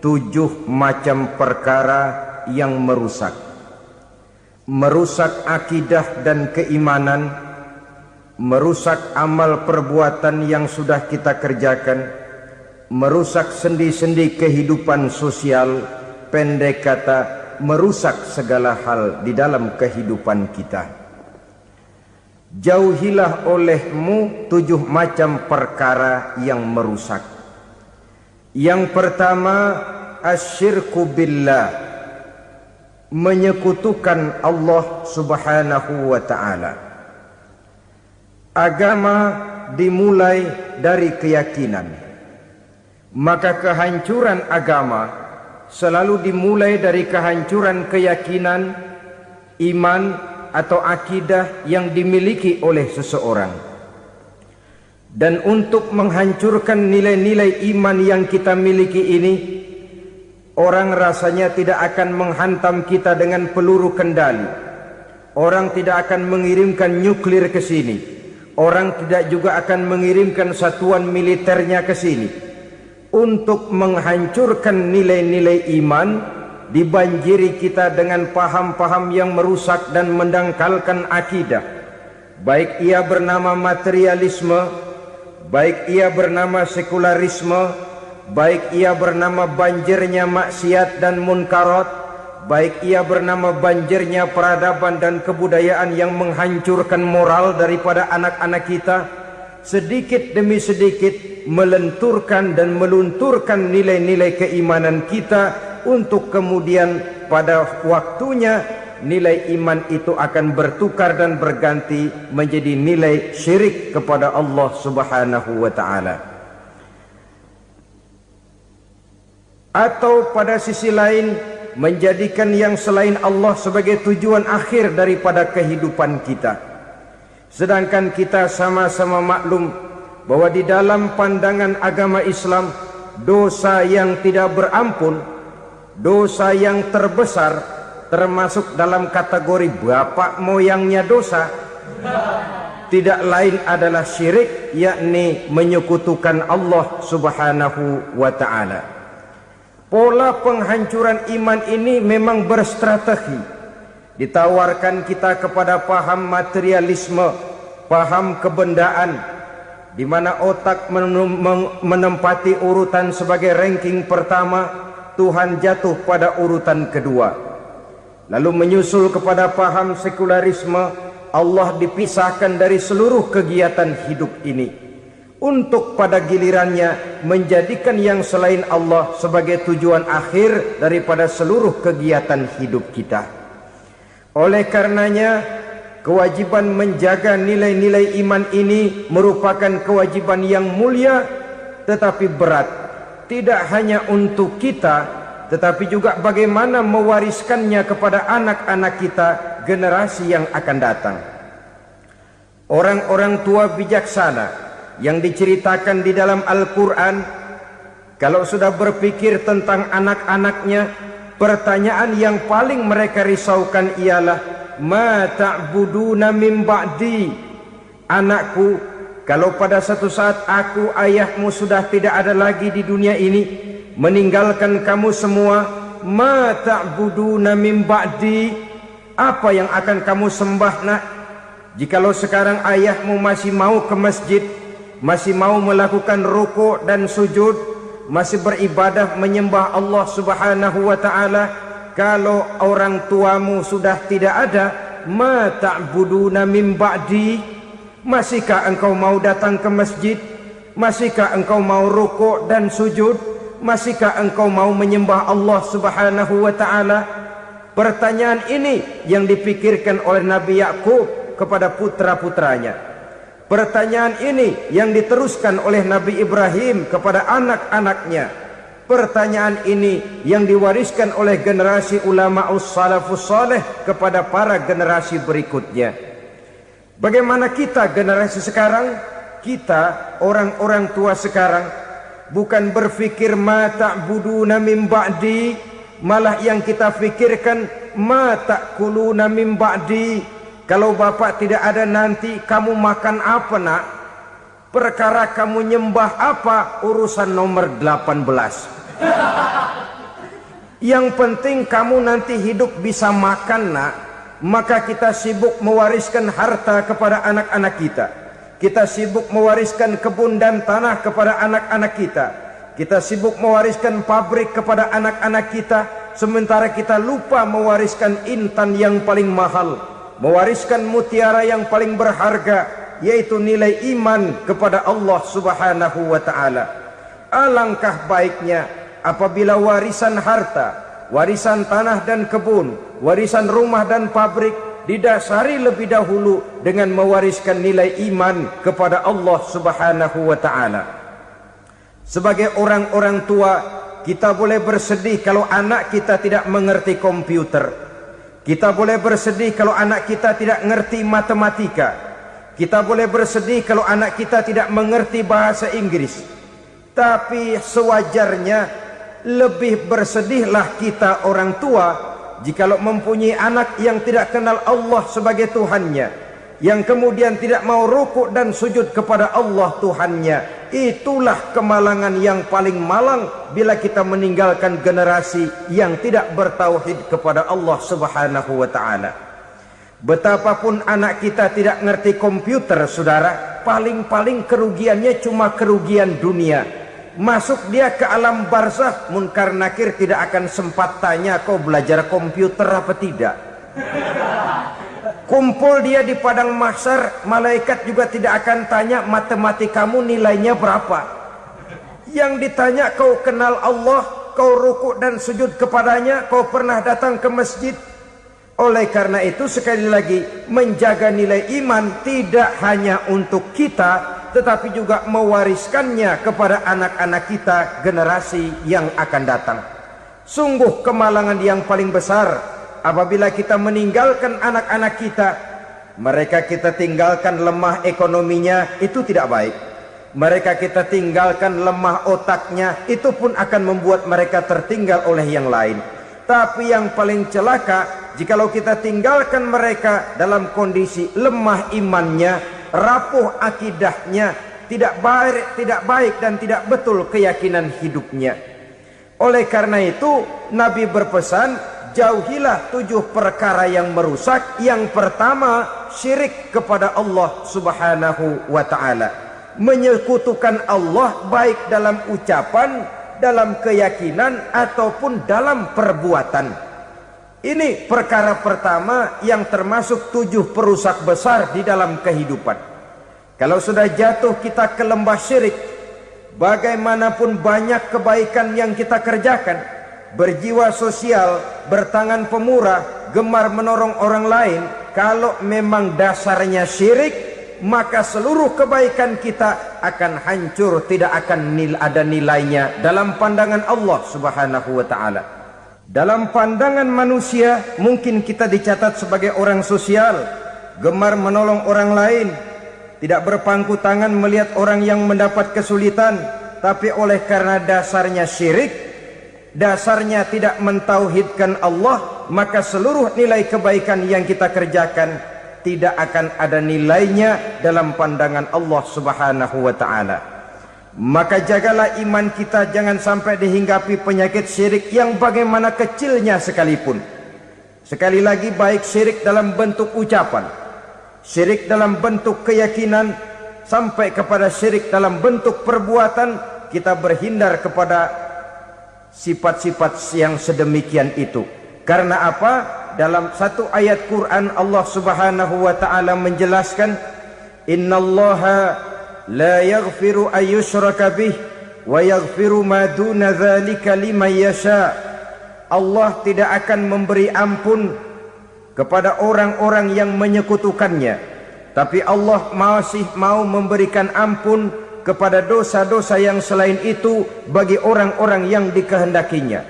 7 macam perkara yang merusak akidah dan keimanan, merusak amal perbuatan yang sudah kita kerjakan, merusak sendi-sendi kehidupan sosial, pendek kata merusak segala hal di dalam kehidupan kita. Jauhilah olehmu 7 macam perkara yang merusak. Yang pertama, asyirku billah, menyekutukan Allah subhanahu wa ta'ala. Agama dimulai dari keyakinan, maka kehancuran agama selalu dimulai dari kehancuran keyakinan, iman atau akidah yang dimiliki oleh seseorang. Dan untuk menghancurkan nilai-nilai iman yang kita miliki ini, orang rasanya tidak akan menghantam kita dengan peluru kendali. Orang tidak akan mengirimkan nuklir ke sini. Orang tidak juga akan mengirimkan satuan militernya ke sini. Untuk menghancurkan nilai-nilai iman, dibanjiri kita dengan paham-paham yang merusak dan mendangkalkan akidah. Baik ia bernama materialisme, baik ia bernama sekularisme, baik ia bernama banjirnya maksiat dan munkarat, baik ia bernama banjirnya peradaban dan kebudayaan yang menghancurkan moral daripada anak-anak kita, sedikit demi sedikit melenturkan dan melunturkan nilai-nilai keimanan kita, untuk kemudian pada waktunya nilai iman itu akan bertukar dan berganti menjadi nilai syirik kepada Allah subhanahu wa ta'ala. Atau pada sisi lain, menjadikan yang selain Allah sebagai tujuan akhir daripada kehidupan kita. Sedangkan kita sama-sama maklum bahwa di dalam pandangan agama Islam, dosa yang tidak berampun, dosa yang terbesar, termasuk dalam kategori bapak moyangnya dosa, tidak lain adalah syirik, yakni menyekutukan Allah subhanahu wa ta'ala. Pola penghancuran iman ini memang berstrategi. Ditawarkan kita kepada paham materialisme, paham kebendaan, di mana otak menempati urutan sebagai ranking pertama, Tuhan jatuh pada urutan kedua. Lalu menyusul kepada paham sekularisme, Allah dipisahkan dari seluruh kegiatan hidup ini, untuk pada gilirannya menjadikan yang selain Allah sebagai tujuan akhir daripada seluruh kegiatan hidup kita. Oleh karenanya, kewajiban menjaga nilai-nilai iman ini merupakan kewajiban yang mulia tetapi berat. Tidak hanya untuk kita, tetapi juga bagaimana mewariskannya kepada anak-anak kita, generasi yang akan datang. Orang-orang tua bijaksana yang diceritakan di dalam Al-Quran, kalau sudah berpikir tentang anak-anaknya, pertanyaan yang paling mereka risaukan ialah, ma ta'buduna min ba'di. Anakku, kalau pada satu saat aku, ayahmu sudah tidak ada lagi di dunia ini, meninggalkan kamu semua, ma ta'buduna min ba'di, apa yang akan kamu sembah nak? Jikalau sekarang ayahmu masih mau ke masjid, masih mau melakukan rukuk dan sujud, masih beribadah menyembah Allah subhanahu wa ta'ala, kalau orang tuamu sudah tidak ada, ma ta'buduna min ba'di, masihkah engkau mau datang ke masjid? Masihkah engkau mau rukuk dan sujud? Masihkah engkau mau menyembah Allah subhanahu wa ta'ala? Pertanyaan ini yang dipikirkan oleh Nabi Yakub kepada putra-putranya. Pertanyaan ini yang diteruskan oleh Nabi Ibrahim kepada anak-anaknya. Pertanyaan ini yang diwariskan oleh generasi ulama salafus saleh kepada para generasi berikutnya. Bagaimana kita generasi sekarang? Kita orang-orang tua sekarang bukan berfikir ma ta'buduna min ba'di, malah yang kita fikirkan ma ta'kuluna min ba'di. Kalau bapak tidak ada nanti kamu makan apa nak? Perkara kamu nyembah apa urusan nomor 18. Yang penting kamu nanti hidup bisa makan, nak. Maka kita sibuk mewariskan harta kepada anak-anak kita. Kita sibuk mewariskan kebun dan tanah kepada anak-anak kita. Kita sibuk mewariskan pabrik kepada anak-anak kita, sementara kita lupa mewariskan intan yang paling mahal, mewariskan mutiara yang paling berharga, yaitu nilai iman kepada Allah Subhanahu wa ta'ala. Alangkah baiknya apabila warisan harta, warisan tanah dan kebun, warisan rumah dan pabrik didasari lebih dahulu dengan mewariskan nilai iman kepada Allah Subhanahu wa ta'ala. Sebagai orang-orang tua, kita boleh bersedih kalau anak kita tidak mengerti komputer. Kita boleh bersedih kalau anak kita tidak mengerti matematika. Kita boleh bersedih kalau anak kita tidak mengerti bahasa Inggris. Tapi sewajarnya lebih bersedihlah kita orang tua jikalau mempunyai anak yang tidak kenal Allah sebagai Tuhannya, yang kemudian tidak mau rukuk dan sujud kepada Allah Tuhannya. Itulah kemalangan yang paling malang bila kita meninggalkan generasi yang tidak bertauhid kepada Allah Subhanahu wa ta'ala. Betapapun anak kita tidak ngerti komputer, saudara, paling-paling kerugiannya cuma kerugian dunia. Masuk dia ke alam barzakh, munkar nakir tidak akan sempat tanya kau belajar komputer apa tidak. Kumpul dia di padang mahsyar, malaikat juga tidak akan tanya matematikamu nilainya berapa. Yang ditanya kau kenal Allah, kau rukuk dan sujud kepadanya, kau pernah datang ke masjid. Oleh karena itu sekali lagi, menjaga nilai iman tidak hanya untuk kita, tetapi juga mewariskannya kepada anak-anak kita, generasi yang akan datang. Sungguh kemalangan yang paling besar apabila kita meninggalkan anak-anak kita. Mereka kita tinggalkan lemah ekonominya, itu tidak baik. Mereka kita tinggalkan lemah otaknya, itu pun akan membuat mereka tertinggal oleh yang lain. Tapi yang paling celaka, jikalau kita tinggalkan mereka dalam kondisi lemah imannya, rapuh akidahnya, tidak baik dan tidak betul keyakinan hidupnya. Oleh karena itu Nabi berpesan, jauhilah 7 perkara yang merusak. Yang pertama, syirik kepada Allah Subhanahu wa ta'ala. Menyekutukan Allah baik dalam ucapan, dalam keyakinan ataupun dalam perbuatan. Ini perkara pertama yang termasuk 7 perusak besar di dalam kehidupan. Kalau sudah jatuh kita ke lembah syirik, bagaimanapun banyak kebaikan yang kita kerjakan, berjiwa sosial, bertangan pemurah, gemar menolong orang lain, kalau memang dasarnya syirik, maka seluruh kebaikan kita akan hancur, tidak akan ada nilainya dalam pandangan Allah Subhanahu wa ta'ala. Dalam pandangan manusia mungkin kita dicatat sebagai orang sosial, gemar menolong orang lain, tidak berpangku tangan melihat orang yang mendapat kesulitan. Tapi oleh karena dasarnya syirik, dasarnya tidak mentauhidkan Allah, maka seluruh nilai kebaikan yang kita kerjakan tidak akan ada nilainya dalam pandangan Allah Subhanahu wa ta'ala. Maka jagalah iman kita, jangan sampai dihinggapi penyakit syirik yang bagaimana kecilnya sekalipun. Sekali lagi, baik syirik dalam bentuk ucapan, syirik dalam bentuk keyakinan, sampai kepada syirik dalam bentuk perbuatan, kita berhindar kepada sifat-sifat yang sedemikian itu. Karena apa? Dalam satu ayat Quran Allah Subhanahu wa ta'ala menjelaskan, innallaha la yaghfiru ayyushraka bih wa yaghfiru ma duna dzalika liman yasha. Allah tidak akan memberi ampun kepada orang-orang yang menyekutukannya, tapi Allah masih mau memberikan ampun kepada dosa-dosa yang selain itu bagi orang-orang yang dikehendakinya.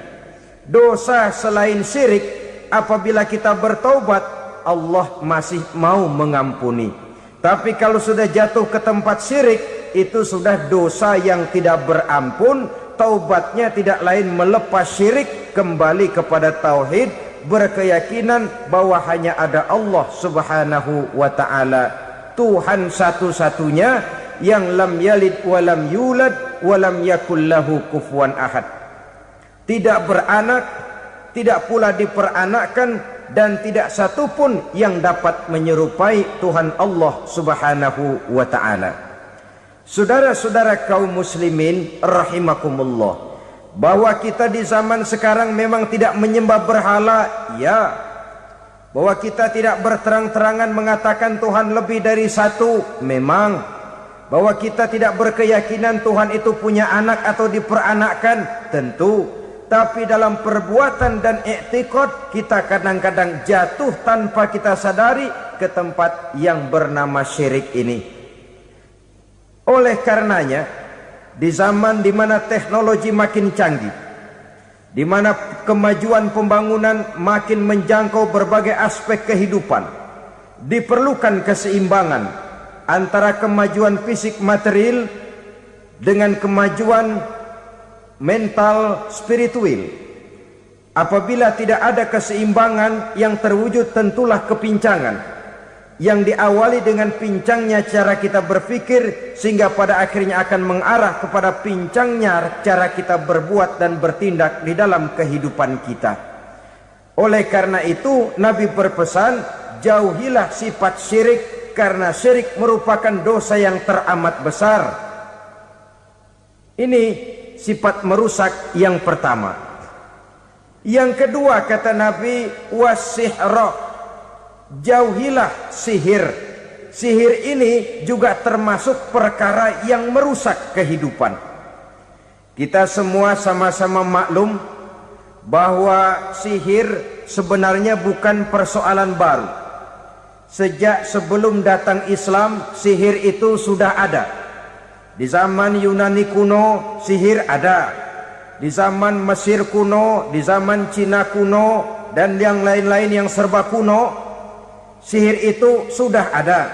Dosa selain syirik, apabila kita bertaubat, Allah masih mau mengampuni. Tapi kalau sudah jatuh ke tempat syirik, itu sudah dosa yang tidak berampun. Taubatnya tidak lain melepas syirik, kembali kepada tauhid, berkeyakinan bahwa hanya ada Allah Subhanahu wa ta'ala, Tuhan satu-satunya, yang lam yalid walam yulad walam yakul lahu kufuwan ahad. tidak beranak, tidak pula diperanakkan, dan tidak satupun yang dapat menyerupai Tuhan Allah Subhanahu wa ta'ala. Saudara-saudara kaum muslimin rahimakumullah, bahwa kita di zaman sekarang memang tidak menyembah berhala, ya. Bahwa kita tidak berterang-terangan mengatakan Tuhan lebih dari satu, memang. Bahwa kita tidak berkeyakinan Tuhan itu punya anak atau diperanakkan, tentu. Tapi dalam perbuatan dan i'tiqad kita kadang-kadang jatuh tanpa kita sadari ke tempat yang bernama syirik ini. Oleh karenanya, di zaman di mana teknologi makin canggih, di mana kemajuan pembangunan makin menjangkau berbagai aspek kehidupan, diperlukan keseimbangan antara kemajuan fisik material dengan kemajuan mental spiritual. Apabila tidak ada keseimbangan, yang terwujud tentulah kepincangan, yang diawali dengan pincangnya cara kita berpikir, sehingga pada akhirnya akan mengarah kepada pincangnya cara kita berbuat dan bertindak di dalam kehidupan kita. Oleh karena itu Nabi berpesan, jauhilah sifat syirik, karena syirik merupakan dosa yang teramat besar. Ini sifat merusak yang pertama. Yang kedua kata Nabi, wasihra, jauhilah sihir. Sihir ini juga termasuk perkara yang merusak kehidupan. Kita semua sama-sama maklum bahwa sihir sebenarnya bukan persoalan baru. Sejak sebelum datang Islam, sihir itu sudah ada. Di zaman Yunani kuno, sihir ada. Di zaman Mesir kuno, di zaman Cina kuno, dan yang lain-lain yang serba kuno, sihir itu sudah ada.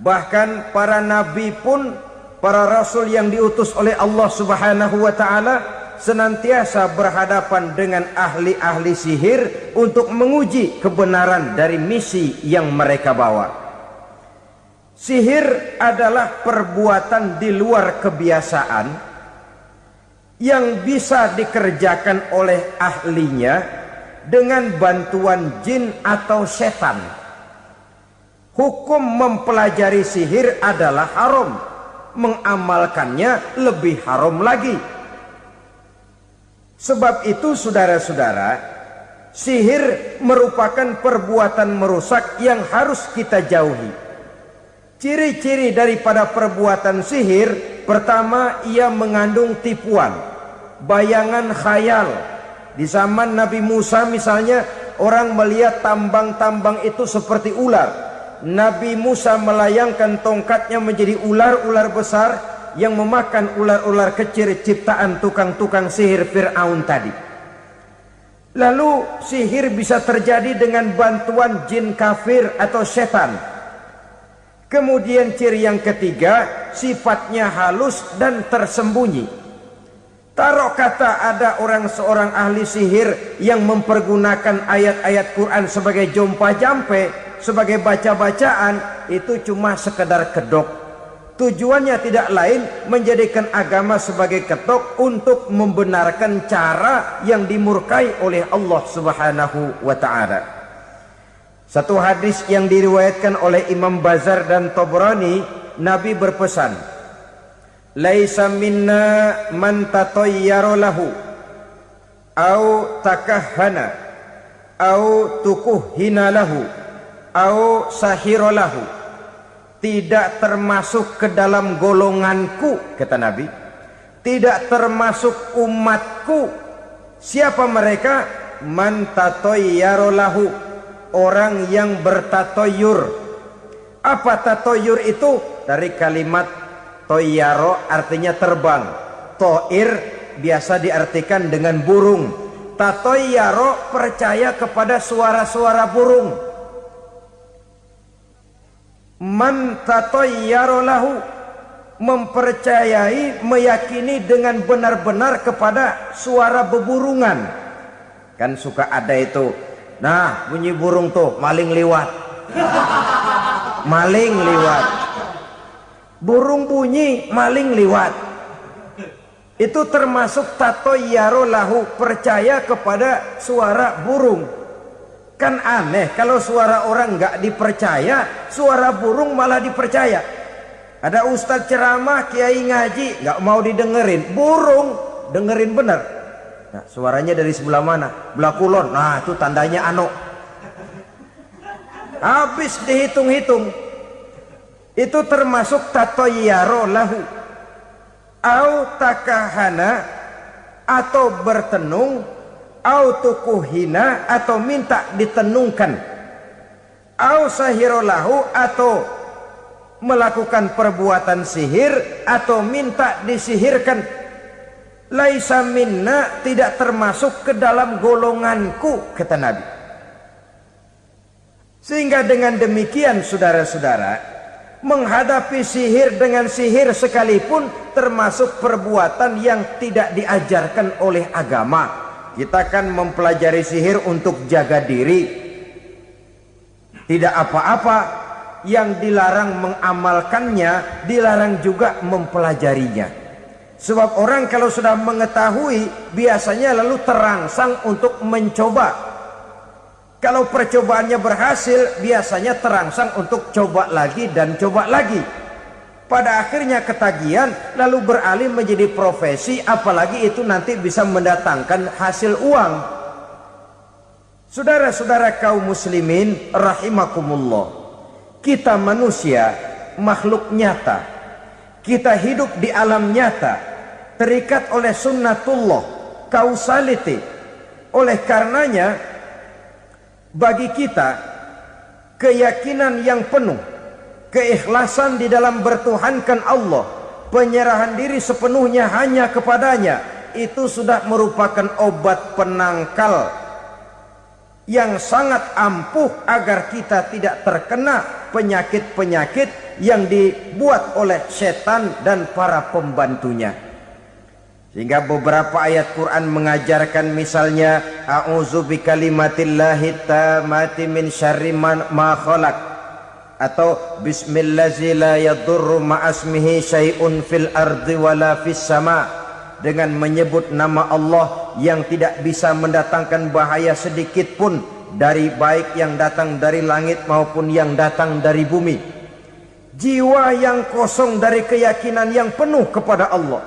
Bahkan para nabi pun, para rasul yang diutus oleh Allah Subhanahu wa ta'ala, senantiasa berhadapan dengan ahli-ahli sihir untuk menguji kebenaran dari misi yang mereka bawa. Sihir adalah perbuatan di luar kebiasaan yang bisa dikerjakan oleh ahlinya dengan bantuan jin atau setan. Hukum mempelajari sihir adalah haram, mengamalkannya lebih haram lagi. Sebab itu saudara-saudara, sihir merupakan perbuatan merusak yang harus kita jauhi. Ciri-ciri daripada perbuatan sihir, pertama, ia mengandung tipuan, bayangan khayal. Di zaman Nabi Musa misalnya, orang melihat tambang-tambang itu seperti ular. Nabi Musa melayangkan tongkatnya menjadi ular-ular besar yang memakan ular-ular kecil ciptaan tukang-tukang sihir Fir'aun tadi. Lalu sihir bisa terjadi dengan bantuan jin kafir atau setan. Kemudian ciri yang ketiga, sifatnya halus dan tersembunyi. Taruh kata ada seorang ahli sihir yang mempergunakan ayat-ayat Quran sebagai jompa-jampe, sebagai baca-bacaan, itu cuma sekedar kedok. Tujuannya tidak lain menjadikan agama sebagai ketok untuk membenarkan cara yang dimurkai oleh Allah Subhanahu wa ta'ala. Satu hadis yang diriwayatkan oleh Imam Bazar dan Tabrani, Nabi berpesan, laisa minna man tatayyara lahu au takahhana au tukuhhina lahu au sahira lahu. Tidak termasuk ke dalam golonganku, kata Nabi. Tidak termasuk umatku. Siapa mereka? Man tatayyara lahu, orang yang bertatoyur. Apa tatoyur itu? Dari kalimat toyaro, artinya terbang. Toir biasa diartikan dengan burung. Tatoyaro percaya kepada suara-suara burung. Man tatayyara lahu, mempercayai, meyakini dengan benar-benar kepada suara beburungan. Kan suka ada itu, nah bunyi burung tuh, maling liwat. Maling liwat. Burung bunyi, maling liwat. Itu termasuk tatoyaro lahu, percaya kepada suara burung. Kan aneh kalau suara orang nggak dipercaya, suara burung malah dipercaya. Ada ustadz ceramah, kiai ngaji, nggak mau didengerin, burung dengerin bener. Nah, suaranya dari sebelah mana? Belah kulon. Nah, itu tandanya ano. Habis dihitung-hitung. Itu termasuk tatoyaro lahu. Au takahana, atau bertenung, au tukuhina, atau minta ditenungkan, au sahirolahu, atau melakukan perbuatan sihir, atau minta disihirkan. Laisa minna, tidak termasuk ke dalam golonganku, kata Nabi. Sehingga dengan demikian saudara-saudara, menghadapi sihir dengan sihir sekalipun termasuk perbuatan yang tidak diajarkan oleh agama. Kita kan mempelajari sihir untuk jaga diri, tidak apa-apa. Yang dilarang mengamalkannya, dilarang juga mempelajarinya. Sebab orang kalau sudah mengetahui, biasanya lalu terangsang untuk mencoba. Kalau percobaannya berhasil, biasanya terangsang untuk coba lagi dan coba lagi. Pada akhirnya ketagihan, lalu beralih menjadi profesi, apalagi itu nanti bisa mendatangkan hasil uang. Saudara-saudara kaum muslimin rahimakumullah, kita manusia makhluk nyata. Kita hidup di alam nyata, terikat oleh sunnatullah, causality. Oleh karenanya, bagi kita keyakinan yang penuh, keikhlasan di dalam bertuhankan Allah, penyerahan diri sepenuhnya hanya kepadanya, itu sudah merupakan obat penangkal yang sangat ampuh agar kita tidak terkena penyakit-penyakit yang dibuat oleh setan dan para pembantunya. Sehingga beberapa ayat Quran mengajarkan, misalnya a'udzu bikalimatillahi tammati min syarri ma khalaq, atau bismillazi la yadurru ma'asmihi syai'un fil ardi wala fis sama, dengan menyebut nama Allah yang tidak bisa mendatangkan bahaya sedikit pun, dari baik yang datang dari langit maupun yang datang dari bumi. Jiwa yang kosong dari keyakinan yang penuh kepada Allah,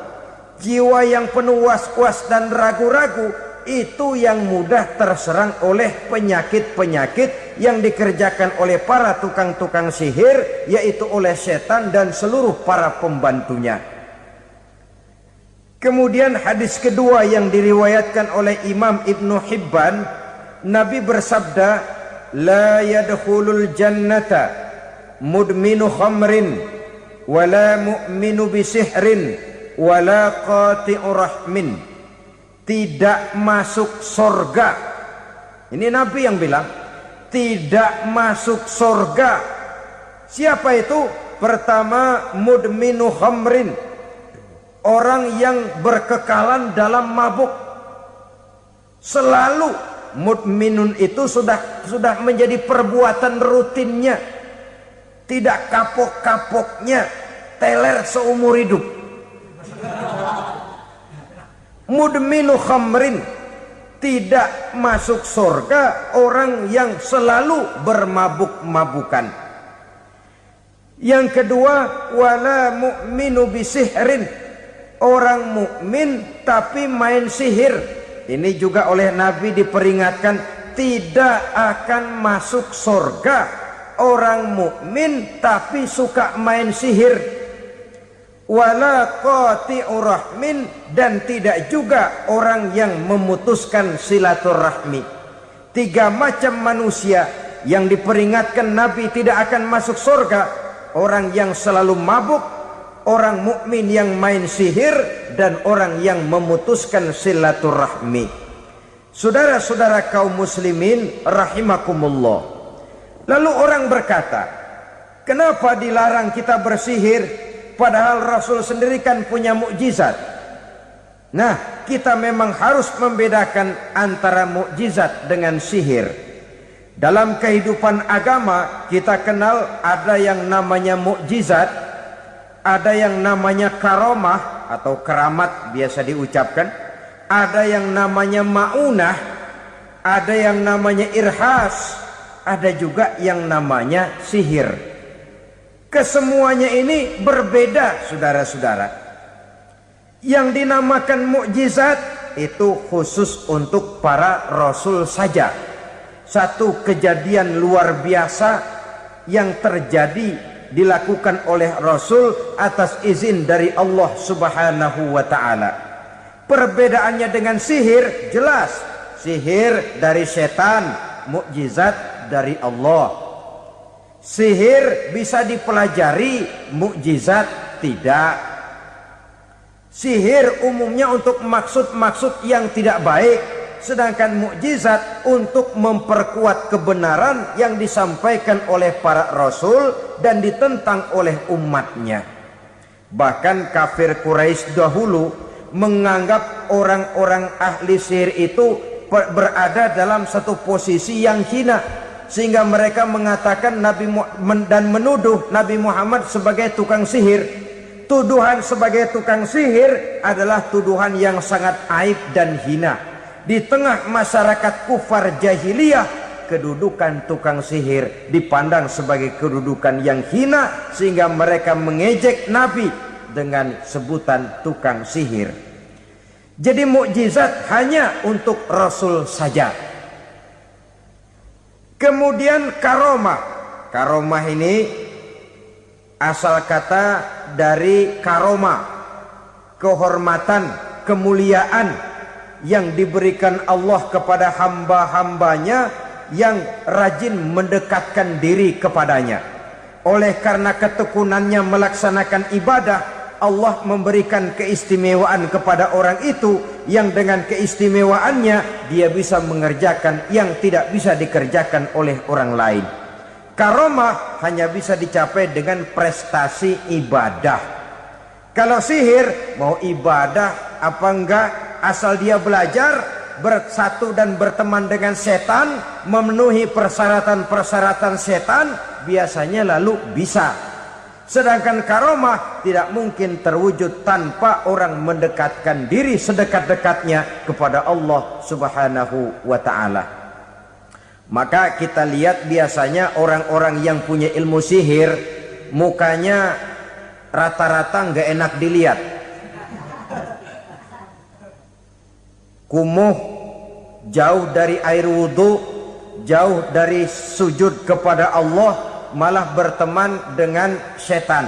jiwa yang penuh was-was dan ragu-ragu, itu yang mudah terserang oleh penyakit-penyakit yang dikerjakan oleh para tukang-tukang sihir, yaitu oleh setan dan seluruh para pembantunya. Kemudian hadis kedua yang diriwayatkan oleh Imam Ibnu Hibban, Nabi bersabda, la yadkhulul jannata mudminu khamrin wala mu'minu bisihrin wala qati'u rahmin. Tidak masuk surga. Ini Nabi yang bilang, tidak masuk surga. Siapa itu? Pertama, mudminu khamrin, orang yang berkekalan dalam mabuk. Selalu mudminun itu sudah menjadi perbuatan rutinnya, tidak kapok-kapoknya, teler seumur hidup. Mudminu khamrin, tidak masuk surga orang yang selalu bermabuk-mabukan. Yang kedua, wala mu'minu bisihrin, orang mukmin tapi main sihir. Ini juga oleh Nabi diperingatkan, tidak akan masuk surga orang mukmin tapi suka main sihir. Wala qati'u rahmin, dan tidak juga orang yang memutuskan silaturahmi. Tiga macam manusia yang diperingatkan Nabi tidak akan masuk surga: orang yang selalu mabuk, orang mukmin yang main sihir, dan orang yang memutuskan silaturahmi. Saudara-saudara kaum muslimin rahimakumullah. Lalu orang berkata, kenapa dilarang kita bersihir? Padahal Rasul sendiri kan punya mukjizat. Nah, kita memang harus membedakan antara mukjizat dengan sihir. Dalam kehidupan agama kita kenal ada yang namanya mukjizat, Ada yang namanya karomah atau keramat biasa diucapkan. Ada yang namanya maunah. Ada yang namanya irhas. Ada juga yang namanya sihir. Kesemuanya ini berbeda, saudara-saudara. Yang dinamakan mukjizat itu khusus untuk para rasul saja. Satu kejadian luar biasa yang terjadi dilakukan oleh Rasul atas izin dari Allah Subhanahu wa ta'ala. Perbedaannya dengan sihir jelas. Sihir dari setan, mukjizat dari Allah. Sihir bisa dipelajari, mukjizat tidak. Sihir umumnya untuk maksud-maksud yang tidak baik, sedangkan mukjizat untuk memperkuat kebenaran yang disampaikan oleh para rasul dan ditentang oleh umatnya. Bahkan kafir Quraisy dahulu menganggap orang-orang ahli sihir itu berada dalam satu posisi yang hina, sehingga mereka mengatakan dan menuduh Nabi Muhammad sebagai tukang sihir. Tuduhan sebagai tukang sihir adalah tuduhan yang sangat aib dan hina. Di tengah masyarakat kufar jahiliyah, kedudukan tukang sihir dipandang sebagai kedudukan yang hina, sehingga mereka mengejek Nabi dengan sebutan tukang sihir. Jadi mukjizat hanya untuk Rasul saja. Kemudian karomah. Karomah ini asal kata dari karoma, kehormatan, kemuliaan yang diberikan Allah kepada hamba-hambanya yang rajin mendekatkan diri kepadanya. Oleh karena ketekunannya melaksanakan ibadah, Allah memberikan keistimewaan kepada orang itu, yang dengan keistimewaannya dia bisa mengerjakan yang tidak bisa dikerjakan oleh orang lain. Karomah hanya bisa dicapai dengan prestasi ibadah. Kalau sihir mau ibadah apa enggak, asal dia belajar, bersatu dan berteman dengan setan, memenuhi persyaratan-persyaratan setan, biasanya lalu bisa. Sedangkan karomah tidak mungkin terwujud tanpa orang mendekatkan diri sedekat-dekatnya kepada Allah Subhanahu wa ta'ala. Maka kita lihat biasanya orang-orang yang punya ilmu sihir, mukanya rata-rata nggak enak dilihat. Kumuh, jauh dari air wudhu, jauh dari sujud kepada Allah, malah berteman dengan setan,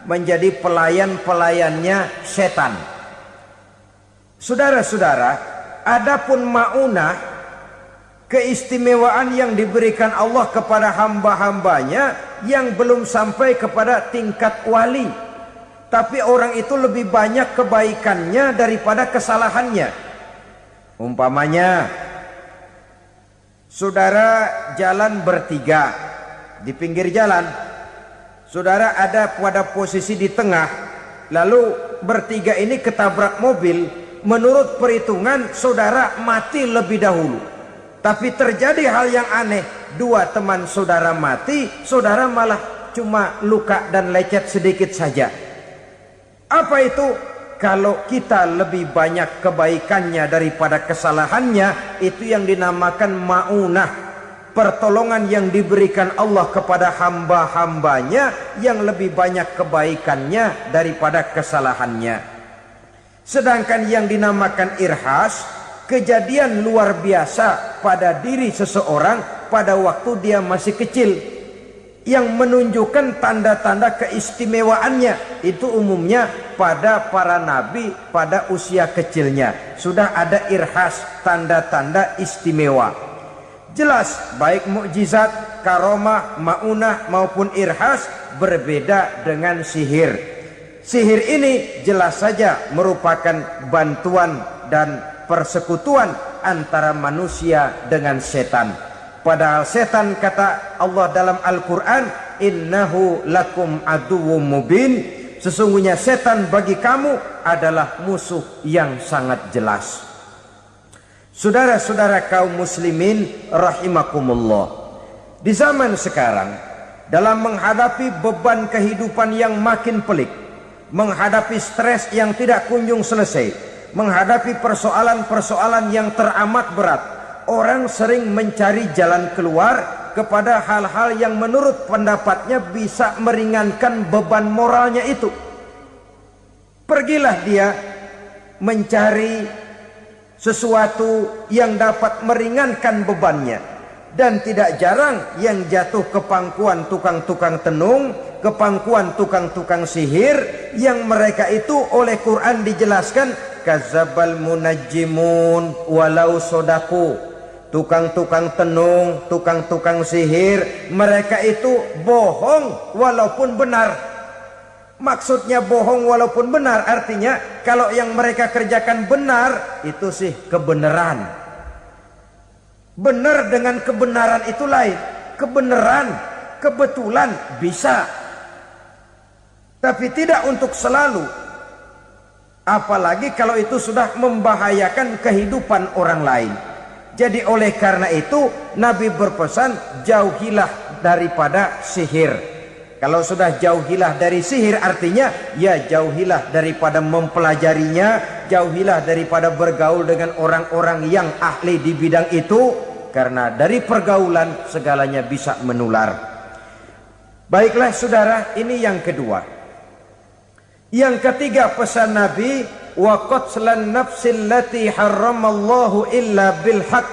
menjadi pelayan-pelayannya setan. Saudara-saudara, adapun maunah, keistimewaan yang diberikan Allah kepada hamba-hambanya yang belum sampai kepada tingkat wali, tapi orang itu lebih banyak kebaikannya daripada kesalahannya. Umpamanya, saudara jalan bertiga di pinggir jalan, saudara ada pada posisi di tengah, lalu bertiga ini ketabrak mobil. Menurut perhitungan saudara mati lebih dahulu, tapi terjadi hal yang aneh, dua teman saudara mati, saudara malah cuma luka dan lecet sedikit saja. Apa itu? Kalau kita lebih banyak kebaikannya daripada kesalahannya, itu yang dinamakan maunah, pertolongan yang diberikan Allah kepada hamba-hambanya yang lebih banyak kebaikannya daripada kesalahannya. Sedangkan yang dinamakan irhas, kejadian luar biasa pada diri seseorang pada waktu dia masih kecil, yang menunjukkan tanda-tanda keistimewaannya. Itu umumnya pada para nabi pada usia kecilnya sudah ada irhas, tanda-tanda istimewa. Jelas baik mukjizat, karomah, maunah maupun irhas berbeda dengan sihir. Sihir ini jelas saja merupakan bantuan dan persekutuan antara manusia dengan setan. Padahal setan, kata Allah dalam Al-Quran, innahu lakum aduwwum mubin, sesungguhnya setan bagi kamu adalah musuh yang sangat jelas. Saudara-saudara kaum muslimin rahimakumullah, di zaman sekarang dalam menghadapi beban kehidupan yang makin pelik, menghadapi stres yang tidak kunjung selesai, menghadapi persoalan-persoalan yang teramat berat, orang sering mencari jalan keluar kepada hal-hal yang menurut pendapatnya bisa meringankan beban moralnya itu. Pergilah dia mencari sesuatu yang dapat meringankan bebannya. Dan tidak jarang yang jatuh ke pangkuan tukang-tukang tenung, ke pangkuan tukang-tukang sihir, yang mereka itu oleh Quran dijelaskan kadzabal munajjimun walau sodaku. Tukang-tukang tenung, tukang-tukang sihir, mereka itu bohong walaupun benar. Maksudnya bohong walaupun benar artinya kalau yang mereka kerjakan benar itu sih kebenaran. Benar dengan kebenaran itu lain. Kebenaran, kebetulan bisa, tapi tidak untuk selalu. Apalagi kalau itu sudah membahayakan kehidupan orang lain. Jadi oleh karena itu Nabi berpesan jauhilah daripada sihir. Kalau sudah jauhilah dari sihir artinya ya jauhilah daripada mempelajarinya, jauhilah daripada bergaul dengan orang-orang yang ahli di bidang itu, karena dari pergaulan segalanya bisa menular. Baiklah saudara, ini yang kedua. Yang ketiga pesan Nabi, wa qatlan nafsil lati harramallahu illa bil haq.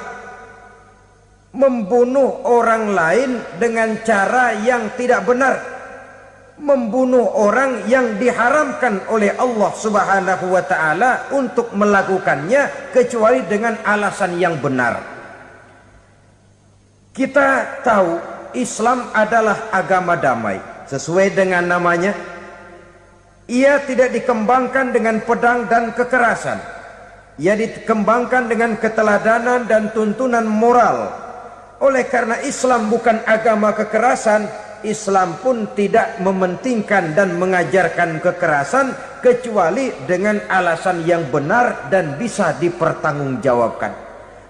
Membunuh orang lain dengan cara yang tidak benar. Membunuh orang yang diharamkan oleh Allah Subhanahu wa taala untuk melakukannya kecuali dengan alasan yang benar. Kita tahu Islam adalah agama damai. Sesuai dengan namanya, ia tidak dikembangkan dengan pedang dan kekerasan. Ia dikembangkan dengan keteladanan dan tuntunan moral. Oleh karena Islam bukan agama kekerasan, Islam pun tidak mementingkan dan mengajarkan kekerasan kecuali dengan alasan yang benar dan bisa dipertanggungjawabkan.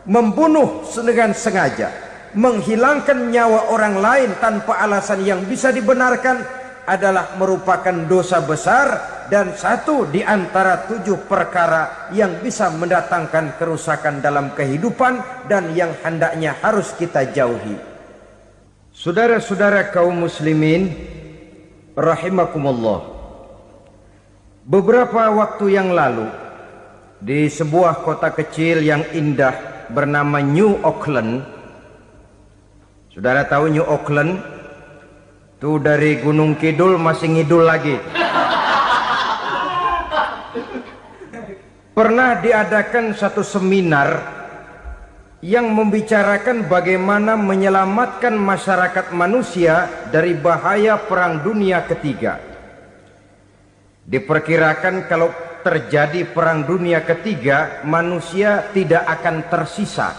Membunuh dengan sengaja, menghilangkan nyawa orang lain tanpa alasan yang bisa dibenarkan adalah merupakan dosa besar dan satu di antara 7 perkara yang bisa mendatangkan kerusakan dalam kehidupan dan yang hendaknya harus kita jauhi. Saudara-saudara kaum muslimin rahimakumullah, beberapa waktu yang lalu di sebuah kota kecil yang indah bernama New Auckland. Saudara tahu New Auckland? Itu dari Gunung Kidul masih ngidul lagi. Pernah diadakan satu seminar yang membicarakan bagaimana menyelamatkan masyarakat manusia dari bahaya Perang Dunia Ketiga. Diperkirakan kalau terjadi Perang Dunia Ketiga, manusia tidak akan tersisa.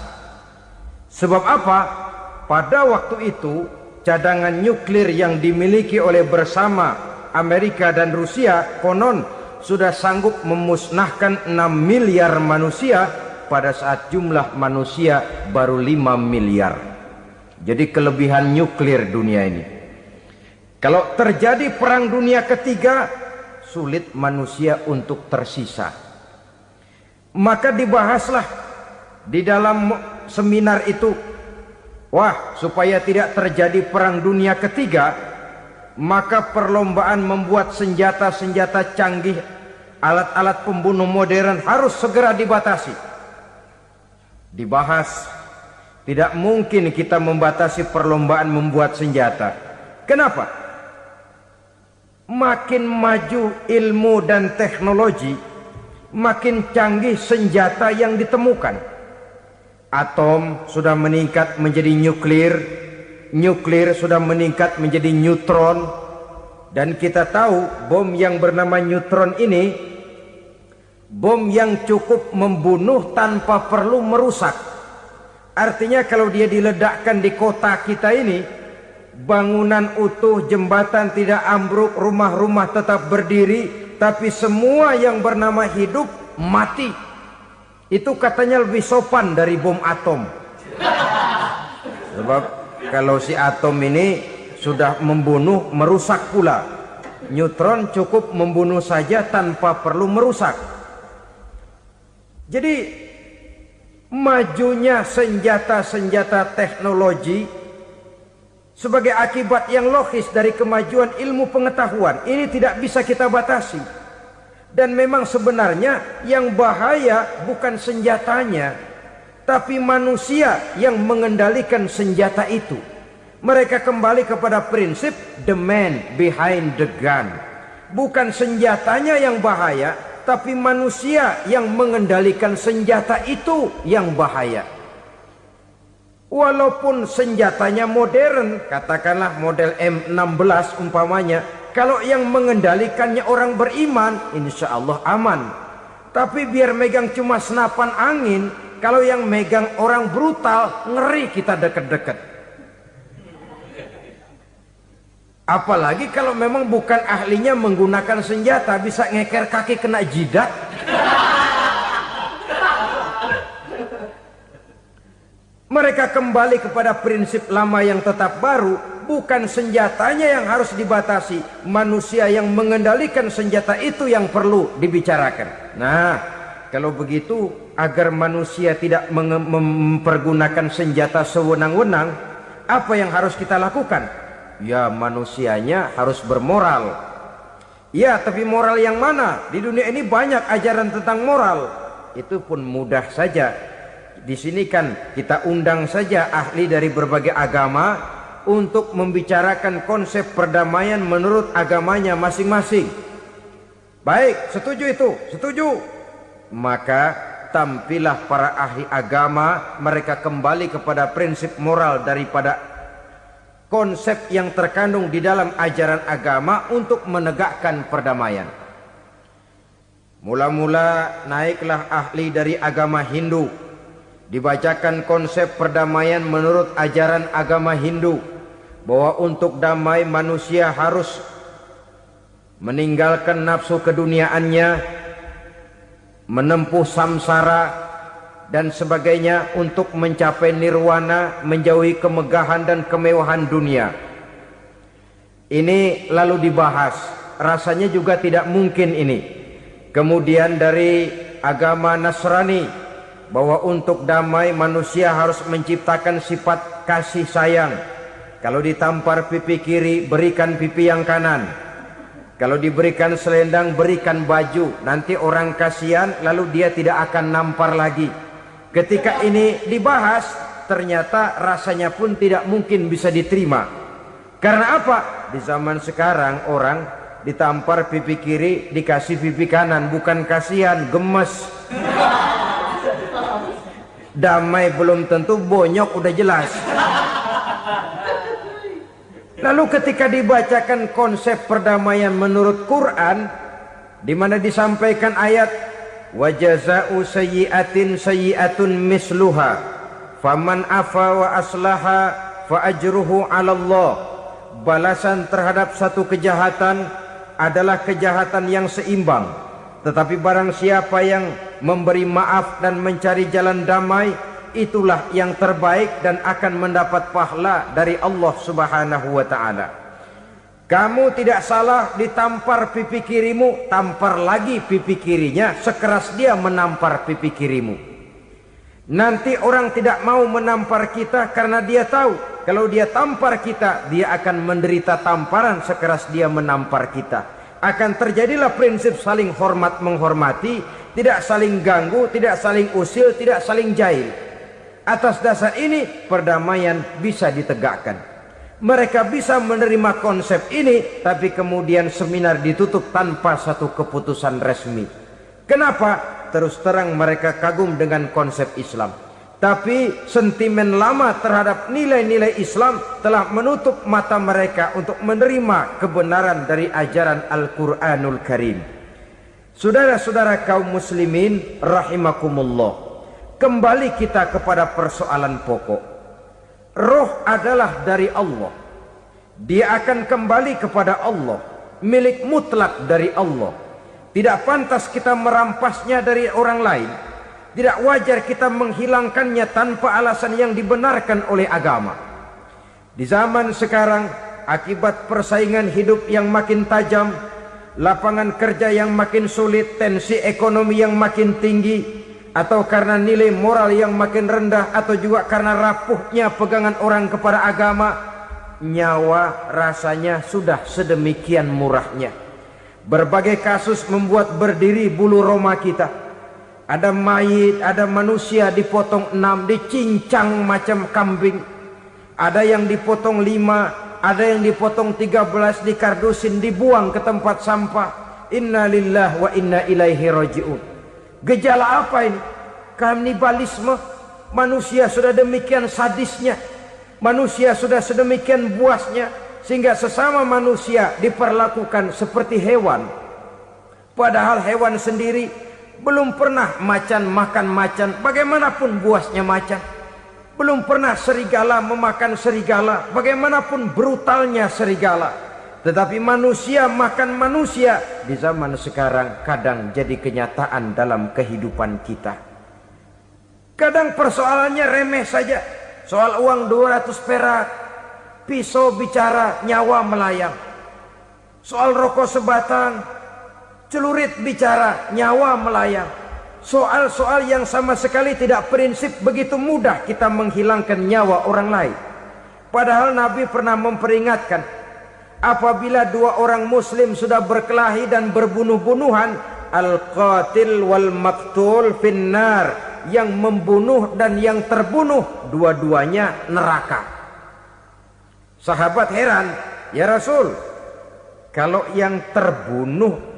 Sebab apa? Pada waktu itu cadangan nuklir yang dimiliki oleh bersama Amerika dan Rusia konon sudah sanggup memusnahkan 6 miliar manusia pada saat jumlah manusia baru 5 miliar. Jadi kelebihan nuklir dunia ini. Kalau terjadi Perang Dunia Ketiga, sulit manusia untuk tersisa. Maka dibahaslah di dalam seminar itu, wah, supaya tidak terjadi Perang Dunia Ketiga, maka perlombaan membuat senjata-senjata canggih, alat-alat pembunuh modern harus segera dibatasi. Dibahas, tidak mungkin kita membatasi perlombaan membuat senjata. Kenapa? Makin maju ilmu dan teknologi, makin canggih senjata yang ditemukan. Atom sudah meningkat menjadi nuklir, nuklir sudah meningkat menjadi neutron, dan kita tahu bom yang bernama neutron ini bom yang cukup membunuh tanpa perlu merusak. Artinya kalau dia diledakkan di kota kita ini, bangunan utuh, jembatan tidak ambruk, rumah-rumah tetap berdiri, tapi semua yang bernama hidup mati. Itu katanya lebih sopan dari bom atom. Sebab kalau si atom ini sudah membunuh, merusak pula. Neutron cukup membunuh saja tanpa perlu merusak. Jadi majunya senjata-senjata teknologi sebagai akibat yang logis dari kemajuan ilmu pengetahuan ini tidak bisa kita batasi. Dan memang sebenarnya yang bahaya bukan senjatanya, tapi manusia yang mengendalikan senjata itu. Mereka kembali kepada prinsip the man behind the gun. Bukan senjatanya yang bahaya, tapi manusia yang mengendalikan senjata itu yang bahaya. Walaupun senjatanya modern, katakanlah model M16 umpamanya, kalau yang mengendalikannya orang beriman, insya Allah aman. Tapi biar megang cuma senapan angin, kalau yang megang orang brutal, ngeri kita deket-deket. Apalagi kalau memang bukan ahlinya menggunakan senjata, bisa ngeker kaki kena jidat. Mereka kembali kepada prinsip lama yang tetap baru. Bukan senjatanya yang harus dibatasi, manusia yang mengendalikan senjata itu yang perlu dibicarakan. Nah, kalau begitu, agar manusia tidak mempergunakan senjata sewenang-wenang, apa yang harus kita lakukan? Ya, manusianya harus bermoral. Ya, tapi moral yang mana? Di dunia ini banyak ajaran tentang moral. Itu pun mudah saja. Di sini kan kita undang saja ahli dari berbagai agama untuk membicarakan konsep perdamaian menurut agamanya masing-masing. Baik, setuju itu? Setuju. Maka tampillah para ahli agama, mereka kembali kepada prinsip moral daripada konsep yang terkandung di dalam ajaran agama untuk menegakkan perdamaian. Mula-mula naiklah ahli dari agama Hindu, dibacakan konsep perdamaian menurut ajaran agama Hindu, bahwa untuk damai manusia harus meninggalkan nafsu keduniaannya, menempuh samsara dan sebagainya untuk mencapai nirwana, menjauhi kemegahan dan kemewahan dunia. Ini lalu dibahas, rasanya juga tidak mungkin ini. Kemudian dari agama Nasrani, bahwa untuk damai manusia harus menciptakan sifat kasih sayang. Kalau ditampar pipi kiri, berikan pipi yang kanan. Kalau diberikan selendang, berikan baju. Nanti orang kasihan, lalu dia tidak akan nampar lagi. Ketika ini dibahas, ternyata rasanya pun tidak mungkin bisa diterima. Karena apa? Di zaman sekarang orang ditampar pipi kiri, dikasih pipi kanan. Bukan kasihan, gemes. Damai belum tentu, bonyok udah jelas. Lalu ketika dibacakan konsep perdamaian menurut Quran, di mana disampaikan ayat wa jazaa'u sayyi'atin sayyi'atun misluha faman afa wa aslaha fa ajruhu 'ala Allah. Balasan terhadap satu kejahatan adalah kejahatan yang seimbang, tetapi barang siapa yang memberi maaf dan mencari jalan damai, itulah yang terbaik dan akan mendapat pahala dari Allah Subhanahu wa ta'ala. Kamu tidak salah ditampar pipi kirimu, tampar lagi pipi kirinya sekeras dia menampar pipi kirimu. Nanti orang tidak mau menampar kita karena dia tahu kalau dia tampar kita, dia akan menderita tamparan sekeras dia menampar kita. Akan terjadilah prinsip saling hormat menghormati, tidak saling ganggu, tidak saling usil, tidak saling jahil. Atas dasar ini perdamaian bisa ditegakkan. Mereka bisa menerima konsep ini, tapi kemudian seminar ditutup tanpa satu keputusan resmi. Kenapa? Terus terang mereka kagum dengan konsep Islam, tapi sentimen lama terhadap nilai-nilai Islam telah menutup mata mereka untuk menerima kebenaran dari ajaran Al-Quranul Karim. Saudara-saudara kaum muslimin rahimakumullah, kembali kita kepada persoalan pokok. Roh adalah dari Allah. Dia akan kembali kepada Allah, milik mutlak dari Allah. Tidak pantas kita merampasnya dari orang lain. Tidak wajar kita menghilangkannya tanpa alasan yang dibenarkan oleh agama. Di zaman sekarang akibat persaingan hidup yang makin tajam, lapangan kerja yang makin sulit, tensi ekonomi yang makin tinggi, atau karena nilai moral yang makin rendah, atau juga karena rapuhnya pegangan orang kepada agama, nyawa rasanya sudah sedemikian murahnya. Berbagai kasus membuat berdiri bulu roma kita. Ada mayit, ada manusia dipotong 6, dicincang macam kambing. Ada yang dipotong 5, ada yang dipotong 13, dikardusin, dibuang ke tempat sampah. Inna lillahi wa inna ilaihi raji'un. Gejala apa ini? Kanibalisme. Manusia sudah demikian sadisnya, manusia sudah sedemikian buasnya, sehingga sesama manusia diperlakukan seperti hewan. Padahal hewan sendiri belum pernah macan makan macan, bagaimanapun buasnya macan. Belum pernah serigala memakan serigala, bagaimanapun brutalnya serigala. Tetapi manusia makan manusia di zaman sekarang kadang jadi kenyataan dalam kehidupan kita. Kadang persoalannya remeh saja. Soal uang 200 perak, pisau bicara, nyawa melayang. Soal rokok sebatang, celurit bicara, nyawa melayang. Soal-soal yang sama sekali tidak prinsip, begitu mudah kita menghilangkan nyawa orang lain. Padahal Nabi pernah memperingatkan, apabila dua orang muslim sudah berkelahi dan berbunuh-bunuhan, al-qatil wal maktul finnar, yang membunuh dan yang terbunuh dua-duanya neraka. Sahabat heran, ya Rasul, kalau yang terbunuh,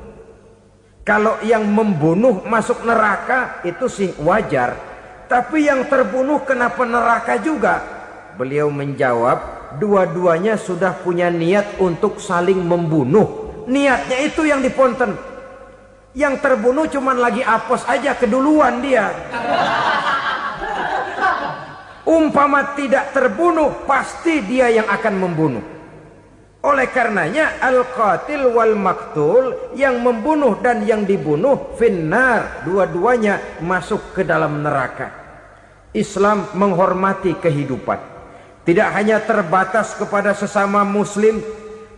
kalau yang membunuh masuk neraka itu sih wajar, tapi yang terbunuh kenapa neraka juga? Beliau menjawab, dua-duanya sudah punya niat untuk saling membunuh. Niatnya itu yang diponten. Yang terbunuh cuman lagi apes aja, keduluan dia. Umpama tidak terbunuh, pasti dia yang akan membunuh. Oleh karenanya al-qatil wal maktul, yang membunuh dan yang dibunuh finnar, dua-duanya masuk ke dalam neraka. Islam menghormati kehidupan, tidak hanya terbatas kepada sesama muslim.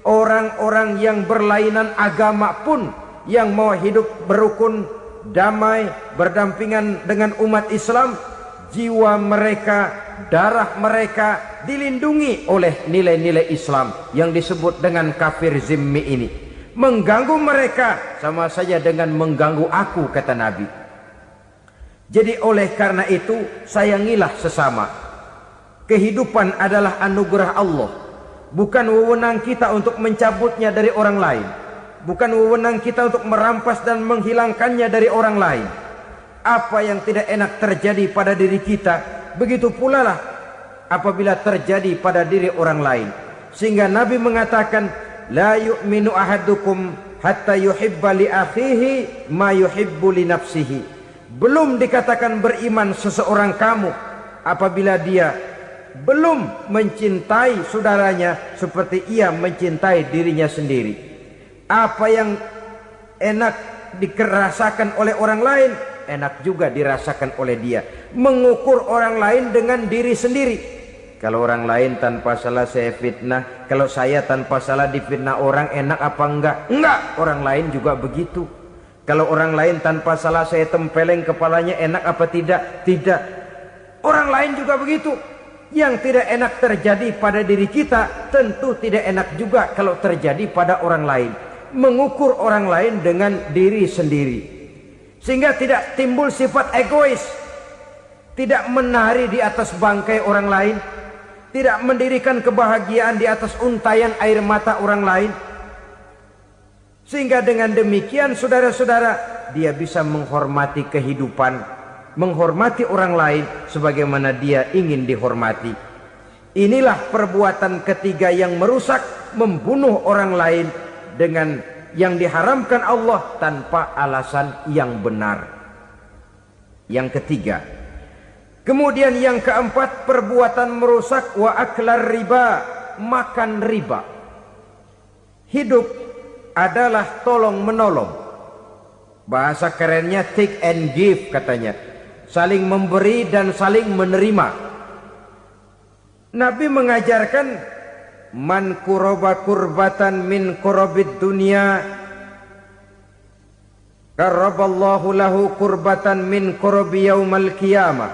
Orang-orang yang berlainan agama pun yang mau hidup berukun, damai, berdampingan dengan umat Islam, jiwa mereka, darah mereka dilindungi oleh nilai-nilai Islam yang disebut dengan kafir zimmi ini. Mengganggu mereka sama saja dengan mengganggu aku, kata Nabi. Jadi oleh karena itu sayangilah sesama. Kehidupan adalah anugerah Allah, bukan wewenang kita untuk mencabutnya dari orang lain, bukan wewenang kita untuk merampas dan menghilangkannya dari orang lain. Apa yang tidak enak terjadi pada diri kita, begitu pula lah apabila terjadi pada diri orang lain. Sehingga Nabi mengatakan, la yu'minu ahadukum hatta yuhibba li akhihi ma yuhibbu li nafsihi. Belum dikatakan beriman seseorang kamu apabila dia belum mencintai saudaranya seperti ia mencintai dirinya sendiri. Apa yang enak dirasakan oleh orang lain, enak juga dirasakan oleh dia. Mengukur orang lain dengan diri sendiri. Kalau orang lain tanpa salah saya fitnah, kalau saya tanpa salah difitnah orang, enak apa enggak? Enggak, orang lain juga begitu. Kalau orang lain tanpa salah saya tempeleng kepalanya, enak apa tidak? Tidak. Orang lain juga begitu. Yang tidak enak terjadi pada diri kita, tentu tidak enak juga kalau terjadi pada orang lain. Mengukur orang lain dengan diri sendiri, sehingga tidak timbul sifat egois, tidak menari di atas bangkai orang lain, tidak mendirikan kebahagiaan di atas untayan air mata orang lain. Sehingga dengan demikian saudara-saudara, dia bisa menghormati kehidupan, menghormati orang lain sebagaimana dia ingin dihormati. Inilah perbuatan ketiga yang merusak, membunuh orang lain dengan yang diharamkan Allah tanpa alasan yang benar. Yang ketiga. Kemudian yang keempat, perbuatan merusak wa aklar riba, makan riba. Hidup adalah tolong menolong. Bahasa kerennya take and give katanya. Saling memberi dan saling menerima. Nabi mengajarkan man kuraba kurbatan min kurabid dunya karaballahu lahu kurbatan min kurabi yaumal qiyamah.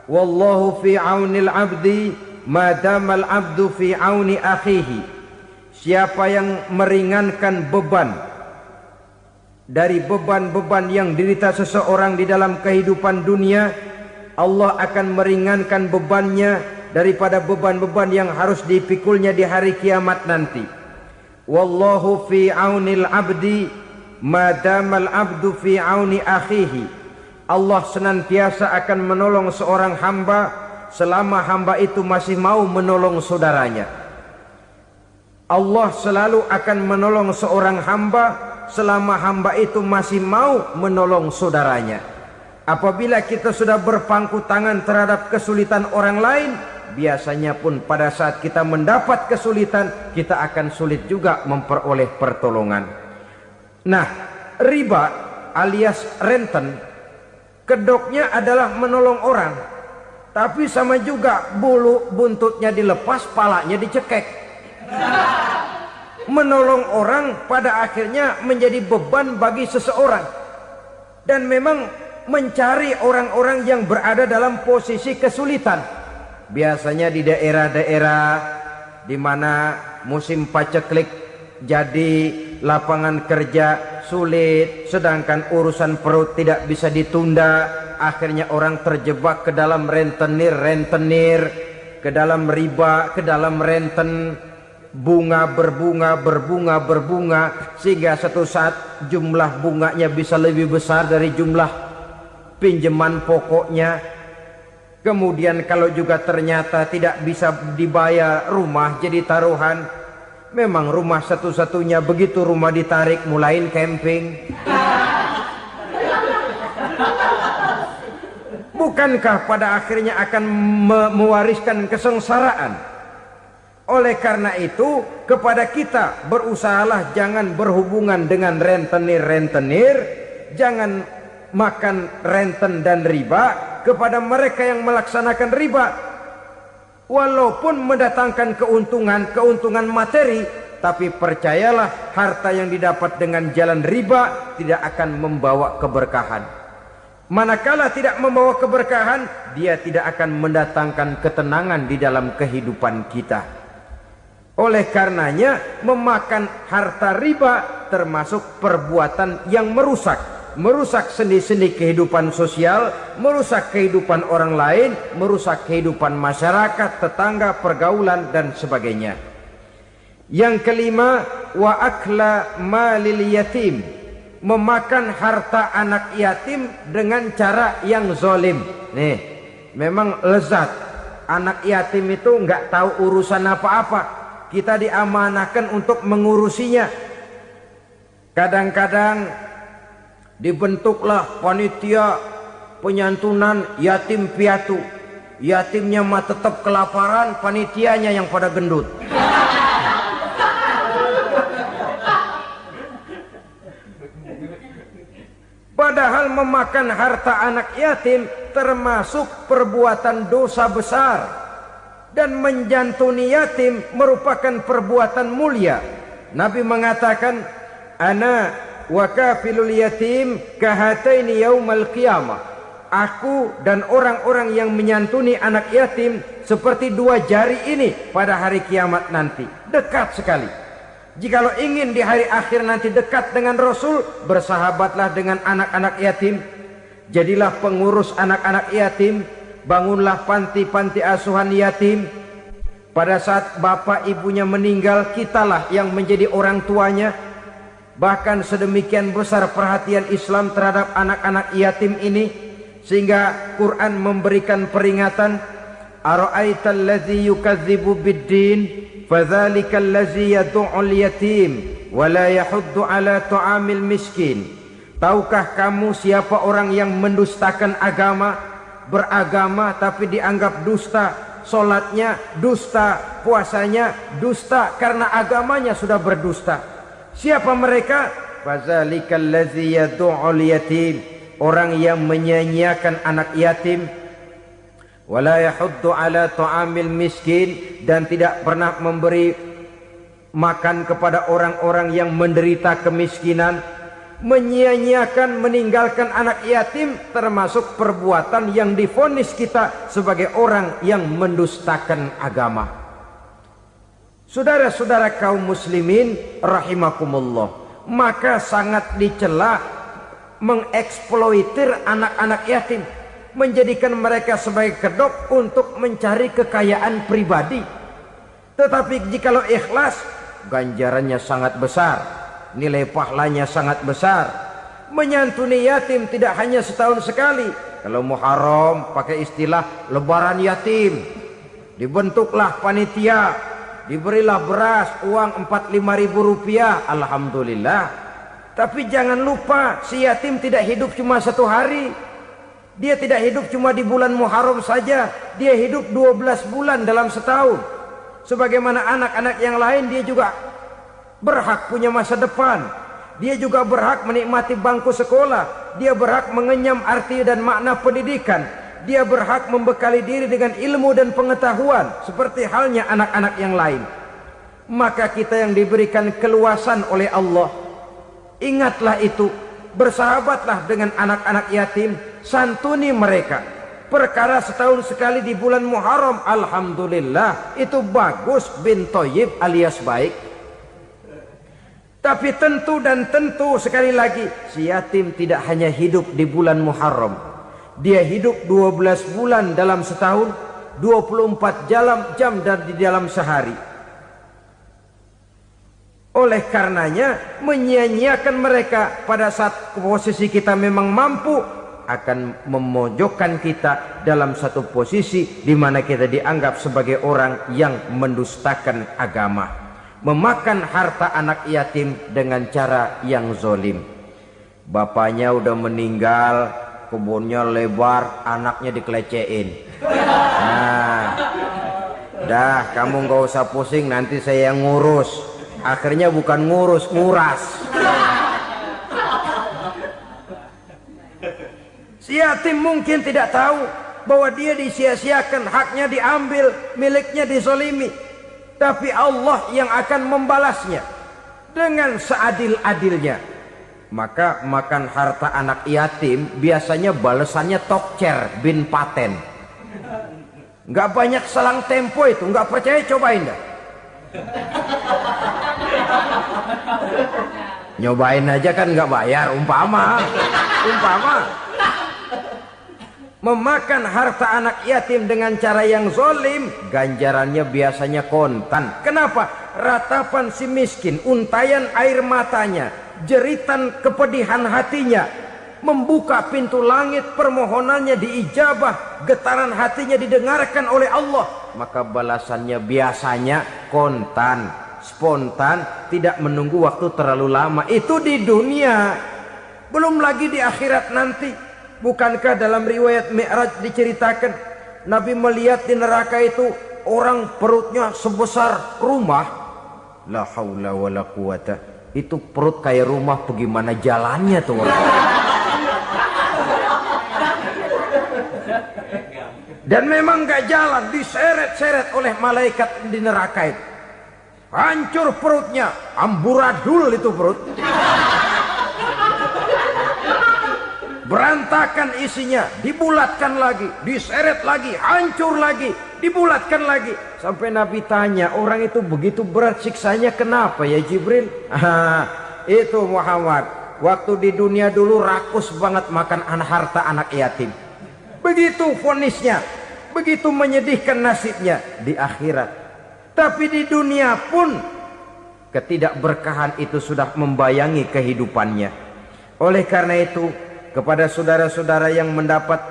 Wallahu fi aunil abdi madamal abdu fi auni akhihi. Siapa yang meringankan beban dari beban-beban yang dirita seseorang di dalam kehidupan dunia, Allah akan meringankan bebannya daripada beban-beban yang harus dipikulnya di hari kiamat nanti. Wallahu fi aunil abdi madamal abdu fi auni akhihi. Allah senantiasa akan menolong seorang hamba selama hamba itu masih mau menolong saudaranya. Allah selalu akan menolong seorang hamba selama hamba itu masih mau menolong saudaranya. Apabila kita sudah berpangku tangan terhadap kesulitan orang lain, biasanya pun pada saat kita mendapat kesulitan, kita akan sulit juga memperoleh pertolongan. Nah, riba alias renten, kedoknya adalah menolong orang, tapi sama juga bulu buntutnya dilepas, palanya dicekek. Menolong orang pada akhirnya menjadi beban bagi seseorang, dan memang mencari orang-orang yang berada dalam posisi kesulitan. Biasanya di daerah-daerah di mana musim paceklik jadi lapangan kerja sulit, sedangkan urusan perut tidak bisa ditunda, akhirnya orang terjebak ke dalam rentenir, ke dalam riba, ke dalam renten, bunga berbunga, sehingga satu saat jumlah bunganya bisa lebih besar dari jumlah pinjaman pokoknya. Kemudian kalau juga ternyata tidak bisa dibayar, rumah jadi taruhan. Memang rumah satu-satunya, begitu rumah ditarik mulain camping. Bukankah pada akhirnya akan mewariskan kesengsaraan? Oleh karena itu, kepada kita berusahalah jangan berhubungan dengan rentenir, jangan makan renten dan riba. Kepada mereka yang melaksanakan riba, walaupun mendatangkan keuntungan materi, tapi percayalah harta yang didapat dengan jalan riba tidak akan membawa keberkahan. Manakala tidak membawa keberkahan, dia tidak akan mendatangkan ketenangan di dalam kehidupan kita. Oleh karenanya, memakan harta riba termasuk perbuatan yang merusak sendi-sendi kehidupan sosial, merusak kehidupan orang lain, merusak kehidupan masyarakat, tetangga, pergaulan, dan sebagainya. Yang kelima, wa akla malil yatim, memakan harta anak yatim dengan cara yang zalim. Nih, memang lezat. Anak yatim itu nggak tahu urusan apa-apa. Kita diamanahkan untuk mengurusinya. Kadang-kadang dibentuklah panitia penyantunan yatim piatu. Yatimnya mah tetap kelaparan, panitianya yang pada gendut. Padahal memakan harta anak yatim termasuk perbuatan dosa besar, dan menjantuni yatim merupakan perbuatan mulia. Nabi mengatakan, ana wa kafilul yatim kahataini yaumal qiyamah. Aku dan orang-orang yang menyantuni anak yatim seperti dua jari ini pada hari kiamat nanti. Dekat sekali. Jikalau ingin di hari akhir nanti dekat dengan Rasul, bersahabatlah dengan anak-anak yatim. Jadilah pengurus anak-anak yatim. Bangunlah panti-panti asuhan yatim. Pada saat bapak ibunya meninggal, kitalah yang menjadi orang tuanya. Bahkan sedemikian besar perhatian Islam terhadap anak-anak yatim ini, sehingga Quran memberikan peringatan, ara'aital ladzi yukadzibu biddin fadzalikal ladzi yad'ul yatim wa la yahuddu ala ta'amil miskin. Tahukah kamu siapa orang yang mendustakan agama, beragama tapi dianggap dusta, salatnya dusta, puasanya dusta karena agamanya sudah berdusta. Siapa mereka? Fazalikal ladzi yad'ul yatim, orang yang menyia-nyiakan anak yatim, wala yahuddu ala ta'amil miskin, dan tidak pernah memberi makan kepada orang-orang yang menderita kemiskinan, menyia-nyiakan, meninggalkan anak yatim, termasuk perbuatan yang divonis kita sebagai orang yang mendustakan agama. Saudara-saudara kaum muslimin rahimakumullah, maka sangat dicela mengeksploitir anak-anak yatim, menjadikan mereka sebagai kedok untuk mencari kekayaan pribadi. Tetapi jikalau ikhlas, ganjarannya sangat besar, nilai pahalanya sangat besar. Menyantuni yatim tidak hanya setahun sekali. Kalau Muharram pakai istilah lebaran yatim, dibentuklah panitia, diberilah beras, uang 4-5 ribu rupiah, alhamdulillah. Tapi jangan lupa, si yatim tidak hidup cuma satu hari. Dia tidak hidup cuma di bulan Muharram saja, dia hidup 12 bulan dalam setahun. Sebagaimana anak-anak yang lain, dia juga berhak punya masa depan. Dia juga berhak menikmati bangku sekolah. Dia berhak mengenyam arti dan makna pendidikan. Dia berhak membekali diri dengan ilmu dan pengetahuan, seperti halnya anak-anak yang lain. Maka kita yang diberikan keluasan oleh Allah, ingatlah itu, bersahabatlah dengan anak-anak yatim, santuni mereka. Perkara setahun sekali di bulan Muharram, alhamdulillah, itu bagus, bin Thayyib alias baik. Tapi tentu dan tentu sekali lagi, si yatim tidak hanya hidup di bulan Muharram. Dia hidup 12 bulan dalam setahun, 24 jam di dalam sehari. Oleh karenanya, menyia-nyiakan mereka pada saat posisi kita memang mampu akan memojokkan kita dalam satu posisi di mana kita dianggap sebagai orang yang mendustakan agama, memakan harta anak yatim dengan cara yang zolim. Bapaknya udah meninggal, kebunnya lebar, anaknya dikelecehin. Nah, dah kamu gak usah pusing, nanti saya yang ngurus. Akhirnya bukan ngurus, nguras. Si yatim mungkin tidak tahu bahwa dia disia-siakan, haknya diambil, miliknya dizolimi. Tapi Allah yang akan membalasnya dengan seadil-adilnya. Maka makan harta anak yatim biasanya balasannya tokcer bin paten. Nggak banyak selang tempo itu, nggak percaya cobain dah. Nyobain aja kan nggak bayar, umpama memakan harta anak yatim dengan cara yang zolim, ganjarannya biasanya kontan. Kenapa? Ratapan si miskin, untayan air matanya, jeritan kepedihan hatinya, membuka pintu langit, permohonannya diijabah, getaran hatinya didengarkan oleh Allah, maka balasannya biasanya kontan, spontan, tidak menunggu waktu terlalu lama. Itu di dunia, belum lagi di akhirat nanti. Bukankah dalam riwayat Mi'raj diceritakan Nabi melihat di neraka itu orang perutnya sebesar rumah? La haula wala quwata. Itu perut kayak rumah, bagaimana jalannya tuh orang? Dan memang gak jalan, diseret-seret oleh malaikat di neraka itu. Hancur perutnya, amburadul itu perut. Berantakan isinya, dibulatkan lagi, diseret lagi, hancur lagi, dibulatkan lagi. Sampai Nabi tanya, orang itu begitu berat siksanya kenapa ya Jibril? Itu Muhammad, waktu di dunia dulu rakus banget makan harta anak yatim. Begitu vonisnya, begitu menyedihkan nasibnya di akhirat. Tapi di dunia pun ketidakberkahan itu sudah membayangi kehidupannya. Oleh karena itu, kepada saudara-saudara yang mendapat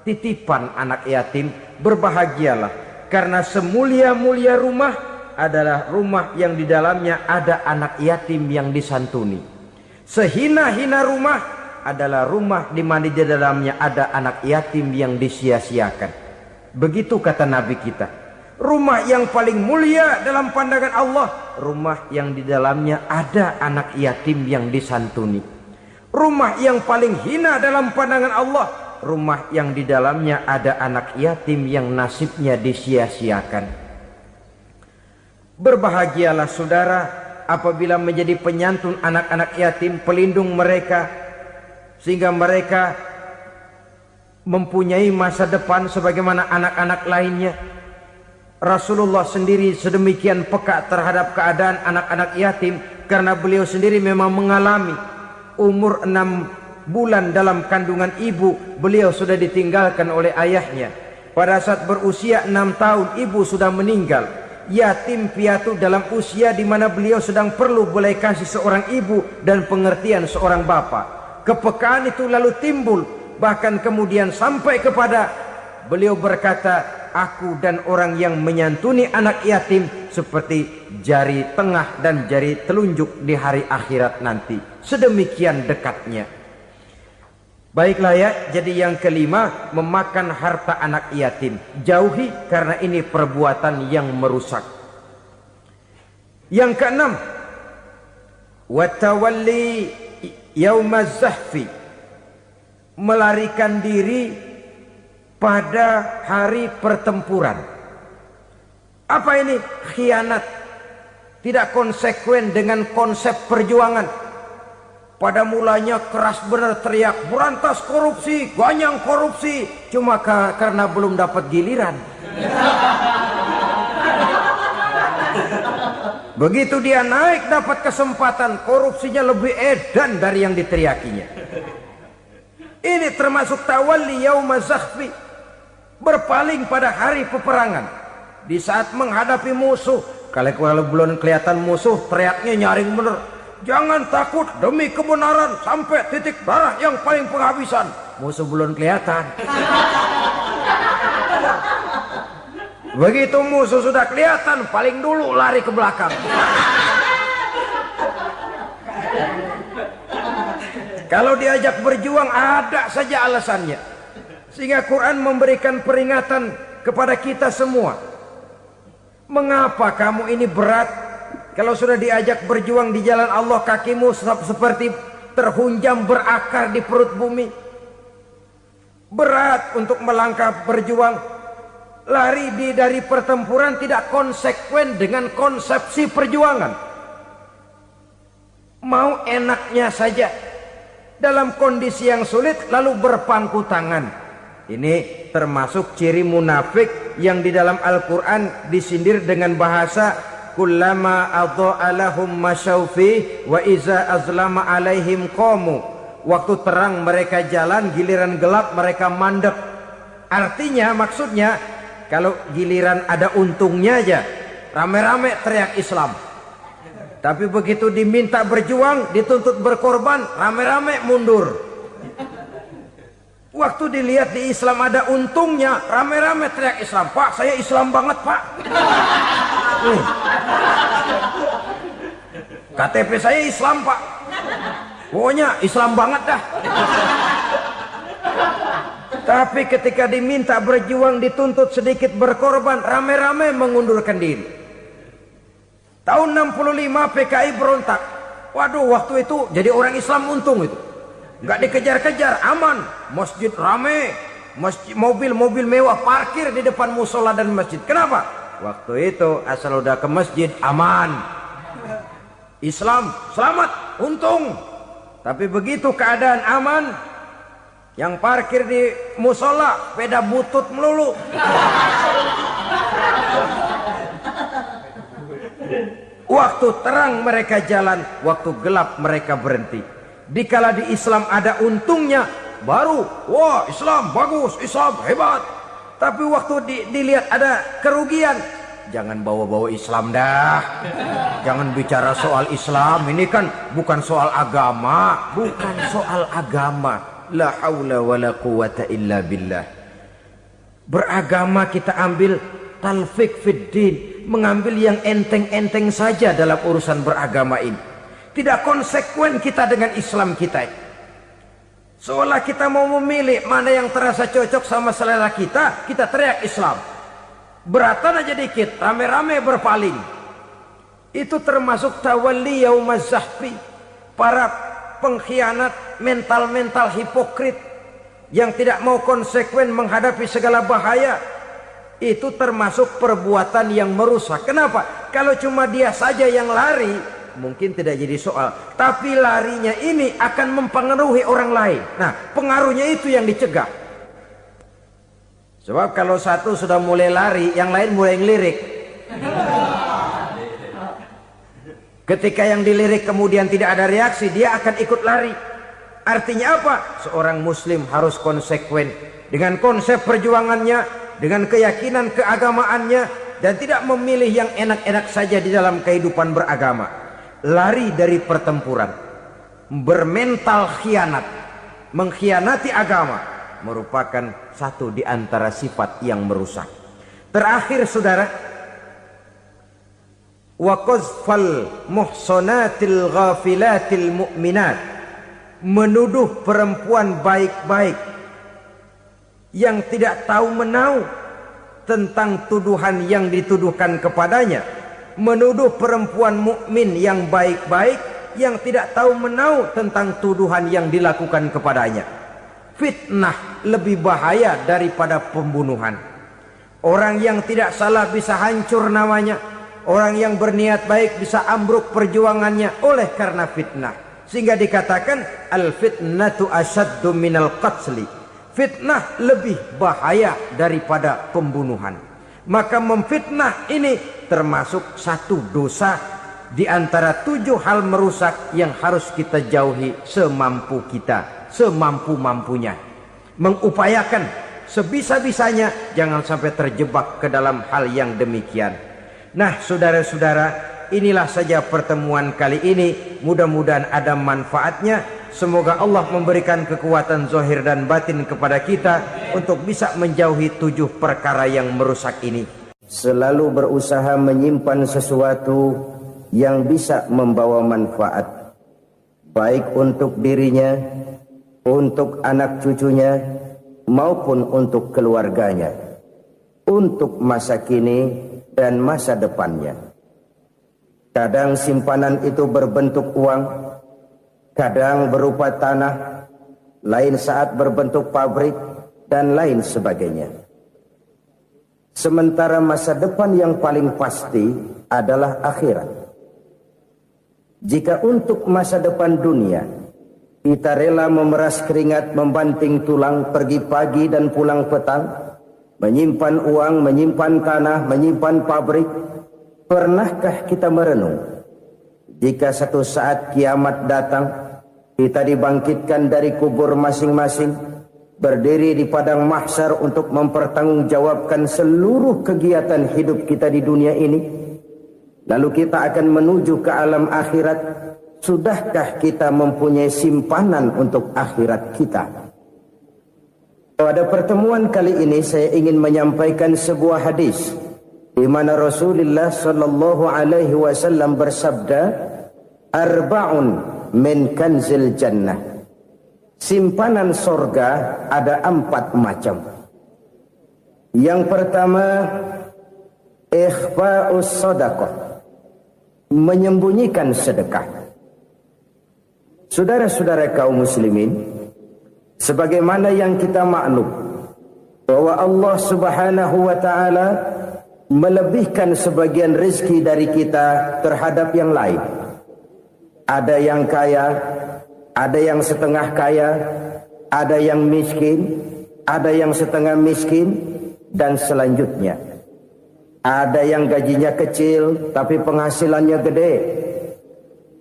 titipan anak yatim, berbahagialah, karena semulia-mulia rumah adalah rumah yang di dalamnya ada anak yatim yang disantuni. Sehina-hina rumah adalah rumah di mana di dalamnya ada anak yatim yang disia-siakan. Begitu kata Nabi kita. Rumah yang paling mulia dalam pandangan Allah, rumah yang di dalamnya ada anak yatim yang disantuni. Rumah yang paling hina dalam pandangan Allah, rumah yang di dalamnya ada anak yatim yang nasibnya disia-siakan. Berbahagialah saudara apabila menjadi penyantun anak-anak yatim, pelindung mereka, sehingga mereka mempunyai masa depan sebagaimana anak-anak lainnya. Rasulullah sendiri sedemikian peka terhadap keadaan anak-anak yatim karena beliau sendiri memang mengalami umur 6 bulan dalam kandungan ibu, beliau sudah ditinggalkan oleh ayahnya. Pada saat berusia 6 tahun ibu sudah meninggal. Yatim piatu dalam usia di mana beliau sedang perlu belas kasih seorang ibu dan pengertian seorang bapa. Kepekaan itu lalu timbul, bahkan kemudian sampai kepada beliau berkata, aku dan orang yang menyantuni anak yatim seperti jari tengah dan jari telunjuk di hari akhirat nanti. Sedemikian dekatnya. Baiklah ya, jadi yang kelima, memakan harta anak yatim. Jauhi karena ini perbuatan yang merusak. Yang keenam, watawalli yaumaz zahfi, melarikan diri pada hari pertempuran. Apa ini? Khianat. Tidak konsekuen dengan konsep perjuangan. Pada mulanya keras benar teriak, berantas korupsi, ganyang korupsi. Cuma karena belum dapat giliran. Begitu dia naik dapat kesempatan, korupsinya lebih edan dari yang diteriakinya. Ini termasuk tawalli yaumaz zahfi, berpaling pada hari peperangan. Di saat menghadapi musuh, kalau belum kelihatan musuh, teriaknya nyaring bener. Jangan takut demi kebenaran sampai titik darah yang paling penghabisan. Musuh belum kelihatan. Begitu musuh sudah kelihatan, paling dulu lari ke belakang. Kalau diajak berjuang ada saja alasannya. Sehingga Quran memberikan peringatan kepada kita semua. Mengapa kamu ini berat? Kalau sudah diajak berjuang di jalan Allah, kakimu seperti terhunjam berakar di perut bumi. Berat untuk melangkah berjuang. Lari dari pertempuran tidak konsekuen dengan konsepsi perjuangan. Mau enaknya saja. Dalam kondisi yang sulit lalu berpangku tangan. Ini termasuk ciri munafik yang di dalam Al-Quran disindir dengan bahasa kullama adha'a lahum masyaufi wa iza azlama alaihim qamu. Waktu terang mereka jalan, giliran gelap mereka mandek. Artinya, maksudnya kalau giliran ada untungnya aja rame-rame teriak Islam. Tapi begitu diminta berjuang, dituntut berkorban, rame-rame mundur. Waktu dilihat di Islam ada untungnya, rame-rame teriak Islam. Pak, saya Islam banget, Pak. KTP saya Islam, Pak. Pokoknya Islam banget dah. Tapi ketika diminta berjuang, dituntut sedikit berkorban, rame-rame mengundurkan diri. Tahun 65 PKI berontak. Waduh, waktu itu jadi orang Islam untung itu. Nggak dikejar-kejar, aman. Masjid rame, mobil-mobil mewah parkir di depan musola dan masjid. Kenapa? Waktu itu asal udah ke masjid aman. Islam selamat, untung. Tapi begitu keadaan aman, yang parkir di musola sepeda butut melulu. Waktu terang mereka jalan, waktu gelap mereka berhenti. Dikala di Islam ada untungnya, baru wah Islam bagus, Islam hebat. Tapi waktu dilihat ada kerugian, jangan bawa-bawa Islam dah. Jangan bicara soal Islam, ini kan bukan soal agama. Bukan soal agama. La haula wa la quwata illa billah. Beragama kita ambil talfik fid din, mengambil yang enteng-enteng saja dalam urusan beragama ini. Tidak konsekuen kita dengan Islam kita. Seolah kita mau memilih mana yang terasa cocok sama selera kita, kita teriak Islam. Beratan aja dikit, rame-rame berpaling. Itu termasuk tawalli yaumaz zahfi. Para pengkhianat, mental-mental hipokrit yang tidak mau konsekuen menghadapi segala bahaya. Itu termasuk perbuatan yang merusak. Kenapa? Kalau cuma dia saja yang lari, mungkin tidak jadi soal. Tapi larinya ini akan mempengaruhi orang lain. Nah, pengaruhnya itu yang dicegah. Sebab kalau satu sudah mulai lari, yang lain mulai ngelirik. Ketika yang dilirik kemudian tidak ada reaksi, dia akan ikut lari. Artinya apa? Seorang muslim harus konsekuen dengan konsep perjuangannya, dengan keyakinan keagamaannya, dan tidak memilih yang enak-enak saja di dalam kehidupan beragama. Lari dari pertempuran, bermental khianat, mengkhianati agama, merupakan satu di antara sifat yang merusak. Terakhir saudara, wa qazfal muhsanatil ghafilatil mu'minat, menuduh perempuan baik-baik yang tidak tahu menahu tentang tuduhan yang dituduhkan kepadanya, menuduh perempuan mukmin yang baik-baik yang tidak tahu menahu tentang tuduhan yang dilakukan kepadanya. Fitnah lebih bahaya daripada pembunuhan. Orang yang tidak salah bisa hancur namanya, orang yang berniat baik bisa ambruk perjuangannya oleh karena fitnah. Sehingga dikatakan al-fitnatu asyaddu minal qatli. Fitnah lebih bahaya daripada pembunuhan. Maka memfitnah ini termasuk satu dosa di antara 7 hal merusak yang harus kita jauhi semampu kita, semampu-mampunya. Mengupayakan sebisa-bisanya jangan sampai terjebak ke dalam hal yang demikian. Nah, saudara-saudara, inilah saja pertemuan kali ini. Mudah-mudahan ada manfaatnya. Semoga Allah memberikan kekuatan zahir dan batin kepada kita untuk bisa menjauhi 7 perkara yang merusak ini. Selalu berusaha menyimpan sesuatu yang bisa membawa manfaat, baik untuk dirinya, untuk anak cucunya, maupun untuk keluarganya, untuk masa kini dan masa depannya. Kadang simpanan itu berbentuk uang, kadang berupa tanah, lain saat berbentuk pabrik, dan lain sebagainya. Sementara masa depan yang paling pasti adalah akhirat. Jika untuk masa depan dunia kita rela memeras keringat, membanting tulang, pergi pagi dan pulang petang, menyimpan uang, menyimpan tanah, menyimpan pabrik, pernahkah kita merenung jika satu saat kiamat datang, kita dibangkitkan dari kubur masing-masing, berdiri di padang mahsyar untuk mempertanggungjawabkan seluruh kegiatan hidup kita di dunia ini, lalu kita akan menuju ke alam akhirat. Sudahkah kita mempunyai simpanan untuk akhirat kita? Pada pertemuan kali ini saya ingin menyampaikan sebuah hadis di mana Rasulullah sallallahu alaihi wasallam bersabda, arba'un min kanzil jannah. Simpanan sorga ada 4 macam. Yang pertama, ikhfa'us sadaqah, menyembunyikan sedekah. Saudara-saudara kaum muslimin, sebagaimana yang kita maklum bahwa Allah Subhanahu wa taala melebihkan sebagian rezeki dari kita terhadap yang lain. Ada yang kaya, ada yang setengah kaya, ada yang miskin, ada yang setengah miskin, dan selanjutnya. Ada yang gajinya kecil tapi penghasilannya gede.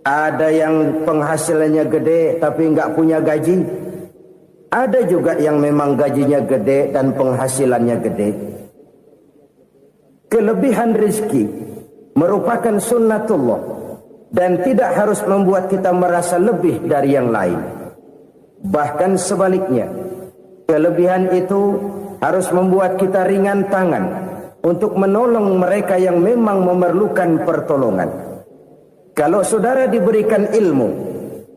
Ada yang penghasilannya gede tapi nggak punya gaji. Ada juga yang memang gajinya gede dan penghasilannya gede. Kelebihan rezeki merupakan sunnatullah dan tidak harus membuat kita merasa lebih dari yang lain. Bahkan sebaliknya, kelebihan itu harus membuat kita ringan tangan untuk menolong mereka yang memang memerlukan pertolongan. Kalau saudara diberikan ilmu,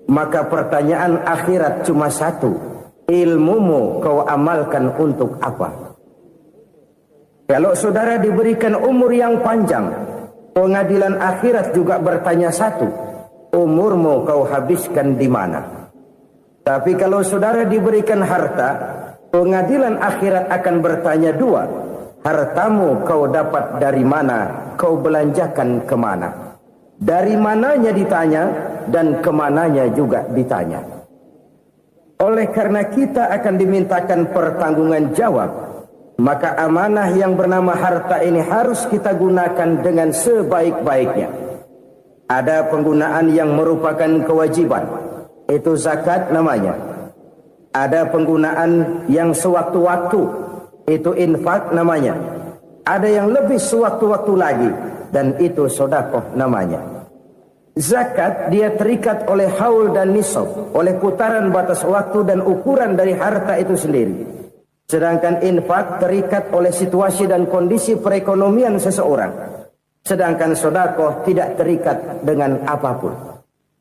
maka pertanyaan akhirat cuma satu, ilmumu kau amalkan untuk apa? Kalau saudara diberikan umur yang panjang, pengadilan akhirat juga bertanya satu, umurmu kau habiskan di mana? Tapi kalau saudara diberikan harta, pengadilan akhirat akan bertanya 2, hartamu kau dapat dari mana, kau belanjakan kemana. Dari mananya ditanya, dan kemananya juga ditanya. Oleh karena kita akan dimintakan pertanggungan jawab, maka amanah yang bernama harta ini harus kita gunakan dengan sebaik-baiknya. Ada penggunaan yang merupakan kewajiban, itu zakat namanya. Ada penggunaan yang sewaktu-waktu, itu infak namanya. Ada yang lebih sewaktu-waktu lagi, dan itu sedekah namanya. Zakat dia terikat oleh haul dan nisab, oleh putaran batas waktu dan ukuran dari harta itu sendiri. Sedangkan infak terikat oleh situasi dan kondisi perekonomian seseorang. Sedangkan sedekah tidak terikat dengan apapun.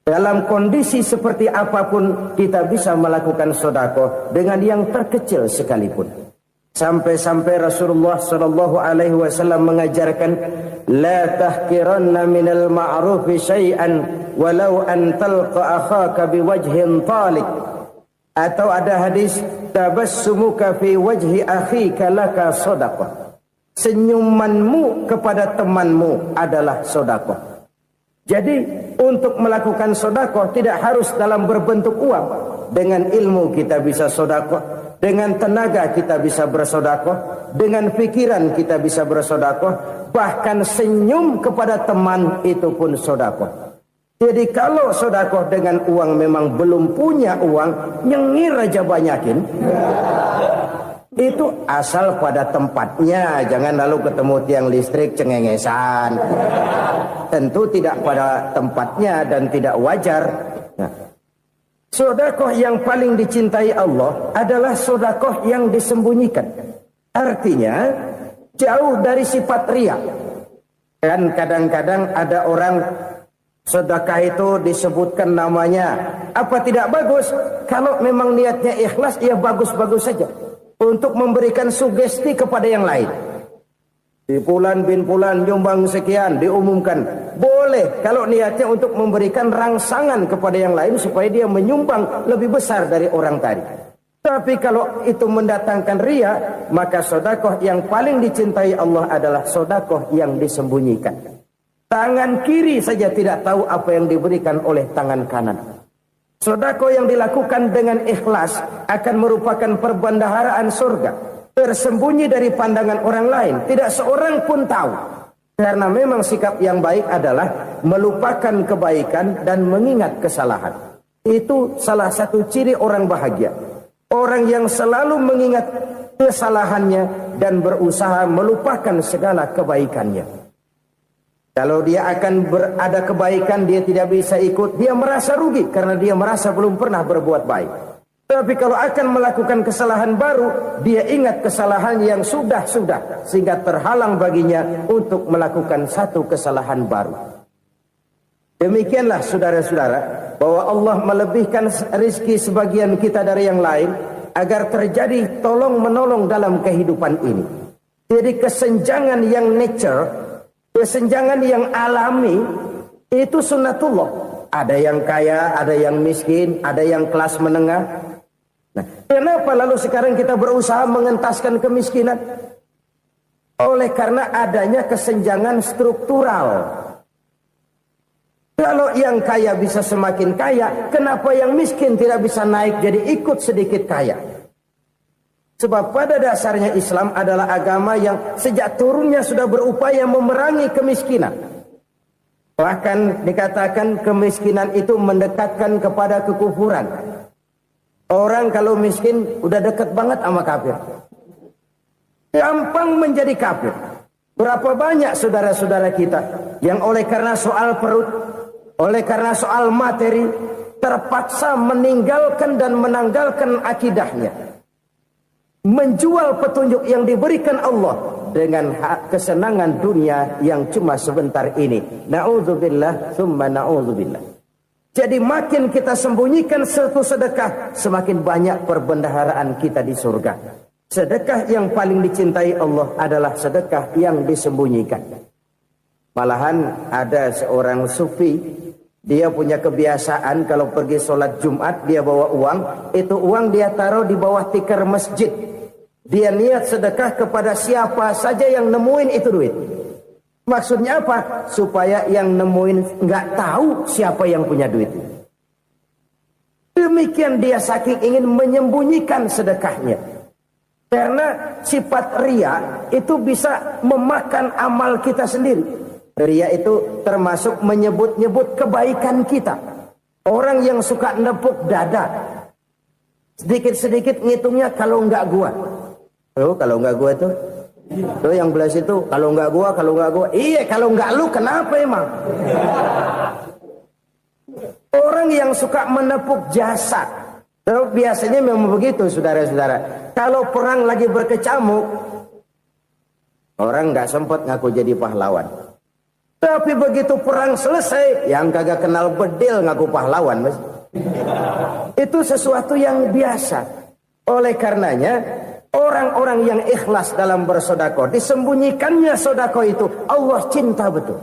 Dalam kondisi seperti apapun kita bisa melakukan sedekah dengan yang terkecil sekalipun. Sampai-sampai Rasulullah sallallahu alaihi wasallam mengajarkan, la tahqiranna minal ma'rufi syai'an walau an talqa akhaka biwajhin talik. Atau ada hadis, tabassumuka fi wajhi akhika laka sedekah. Senyumanmu kepada temanmu adalah sedekah. Jadi untuk melakukan sedekah tidak harus dalam berbentuk uang. Dengan ilmu kita bisa sedekah, dengan tenaga kita bisa bersedekah, dengan pikiran kita bisa bersedekah, bahkan senyum kepada teman itu pun sedekah. Jadi kalau sedekah dengan uang memang belum punya uang, nyengir aja banyakin. Itu asal pada tempatnya, jangan lalu ketemu tiang listrik cengengesan. Tentu tidak pada tempatnya dan tidak wajar. Nah, sedekah yang paling dicintai Allah adalah sedekah yang disembunyikan. Artinya jauh dari sifat riya. Kan kadang-kadang ada orang sedekah itu disebutkan namanya. Apa tidak bagus? Kalau memang niatnya ikhlas, ya bagus-bagus saja. Untuk memberikan sugesti kepada yang lain. Di Fulan bin Fulan nyumbang sekian, diumumkan. Boleh kalau niatnya untuk memberikan rangsangan kepada yang lain supaya dia menyumbang lebih besar dari orang tadi. Tapi kalau itu mendatangkan riya, maka sedekah yang paling dicintai Allah adalah sedekah yang disembunyikan. Tangan kiri saja tidak tahu apa yang diberikan oleh tangan kanan. Sedekah yang dilakukan dengan ikhlas akan merupakan perbendaharaan surga, tersembunyi dari pandangan orang lain, tidak seorang pun tahu. Karena memang sikap yang baik adalah melupakan kebaikan dan mengingat kesalahan. Itu salah satu ciri orang bahagia. Orang yang selalu mengingat kesalahannya dan berusaha melupakan segala kebaikannya. Kalau dia akan berada kebaikan, dia tidak bisa ikut, dia merasa rugi karena dia merasa belum pernah berbuat baik. Tapi kalau akan melakukan kesalahan baru, dia ingat kesalahan yang sudah-sudah, sehingga terhalang baginya untuk melakukan satu kesalahan baru. Demikianlah saudara-saudara, bahwa Allah melebihkan rizki sebagian kita dari yang lain, agar terjadi tolong-menolong dalam kehidupan ini. Jadi kesenjangan yang nature, kesenjangan yang alami, itu sunnatullah. Ada yang kaya, ada yang miskin, ada yang kelas menengah. Nah, kenapa lalu sekarang kita berusaha mengentaskan kemiskinan? Oleh karena adanya kesenjangan struktural. Kalau yang kaya bisa semakin kaya, kenapa yang miskin tidak bisa naik jadi ikut sedikit kaya? Sebab pada dasarnya Islam adalah agama yang sejak turunnya sudah berupaya memerangi kemiskinan. Bahkan dikatakan kemiskinan itu mendekatkan kepada kekufuran. Orang kalau miskin udah dekat banget sama kafir. Gampang menjadi kafir. Berapa banyak saudara-saudara kita yang oleh karena soal perut, oleh karena soal materi, terpaksa meninggalkan dan menanggalkan akidahnya. Menjual petunjuk yang diberikan Allah dengan kesenangan dunia yang cuma sebentar ini. Na'udzubillah, thumma na'udzubillah. Jadi makin kita sembunyikan satu sedekah, semakin banyak perbendaharaan kita di surga. Sedekah yang paling dicintai Allah adalah sedekah yang disembunyikan. Malahan ada seorang sufi, dia punya kebiasaan kalau pergi sholat Jumat dia bawa uang, itu uang dia taruh di bawah tikar masjid. Dia niat sedekah kepada siapa saja yang nemuin itu duit. Maksudnya apa? Supaya yang nemuin nggak tahu siapa yang punya duit. Demikian dia saking ingin menyembunyikan sedekahnya. Karena sifat riya itu bisa memakan amal kita sendiri. Riya itu termasuk menyebut-nyebut kebaikan kita. Orang yang suka nepuk dada, sedikit-sedikit ngitungnya kalau nggak gua. Oh, kalau nggak gua tuh yang belas itu kalau nggak gua. Iya, kalau nggak lu kenapa emang? Orang yang suka menepuk jasa, biasanya memang begitu, saudara-saudara. Kalau perang lagi berkecamuk, orang nggak sempat ngaku jadi pahlawan. Tapi begitu perang selesai, yang kagak kenal bedil ngaku pahlawan, mas. Itu sesuatu yang biasa. Oleh karenanya, orang-orang yang ikhlas dalam bersedekah, disembunyikannya sedekah itu, Allah cinta betul.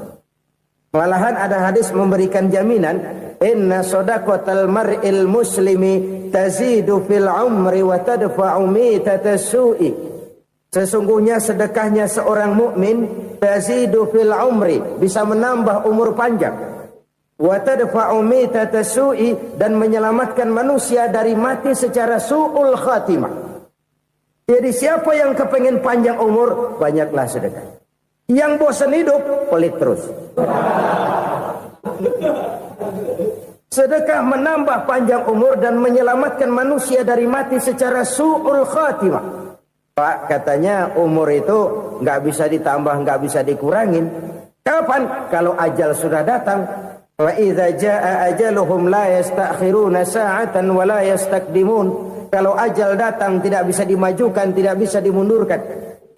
Malahan ada hadis memberikan jaminan, inna shadaqatal mar'il muslimi tazidu fil umri wa tadfa'u mitatas su'i. Sesungguhnya sedekahnya seorang mukmin tazidu fil umri, bisa menambah umur panjang. Wa tadfa'u mitatas su'i, dan menyelamatkan manusia dari mati secara su'ul khatimah. Jadi siapa yang kepengen panjang umur, banyaklah sedekah. Yang bosan hidup, pelit terus. Sedekah menambah panjang umur dan menyelamatkan manusia dari mati secara su'ul khatimah. Pak, katanya umur itu nggak bisa ditambah, nggak bisa dikurangin. Kapan? Kalau ajal sudah datang. Wa idza jaa ajaluhum la yastakhiruna sa'atan wa la yastakdimun. Kalau ajal datang tidak bisa dimajukan, tidak bisa dimundurkan.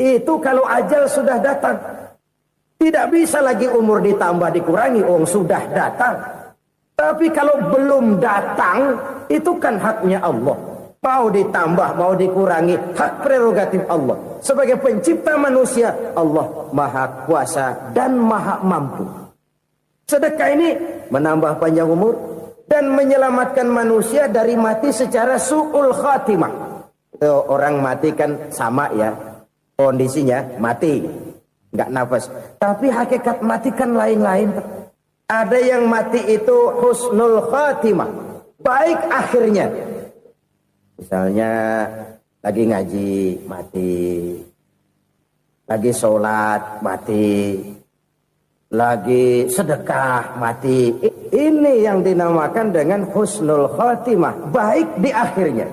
Itu kalau ajal sudah datang. Tidak bisa lagi umur ditambah dikurangi, sudah datang. Tapi kalau belum datang, itu kan haknya Allah. Mau ditambah, mau dikurangi, hak prerogatif Allah. Sebagai pencipta manusia, Allah maha kuasa dan maha mampu. Sedekah ini menambah panjang umur dan menyelamatkan manusia dari mati secara su'ul khatimah. Orang mati kan sama ya, kondisinya mati, nggak nafas. Tapi hakikat mati kan lain-lain. Ada yang mati itu husnul khatimah, baik akhirnya. Misalnya lagi ngaji mati, lagi sholat mati, lagi sedekah mati. Ini yang dinamakan dengan husnul khatimah, baik di akhirnya.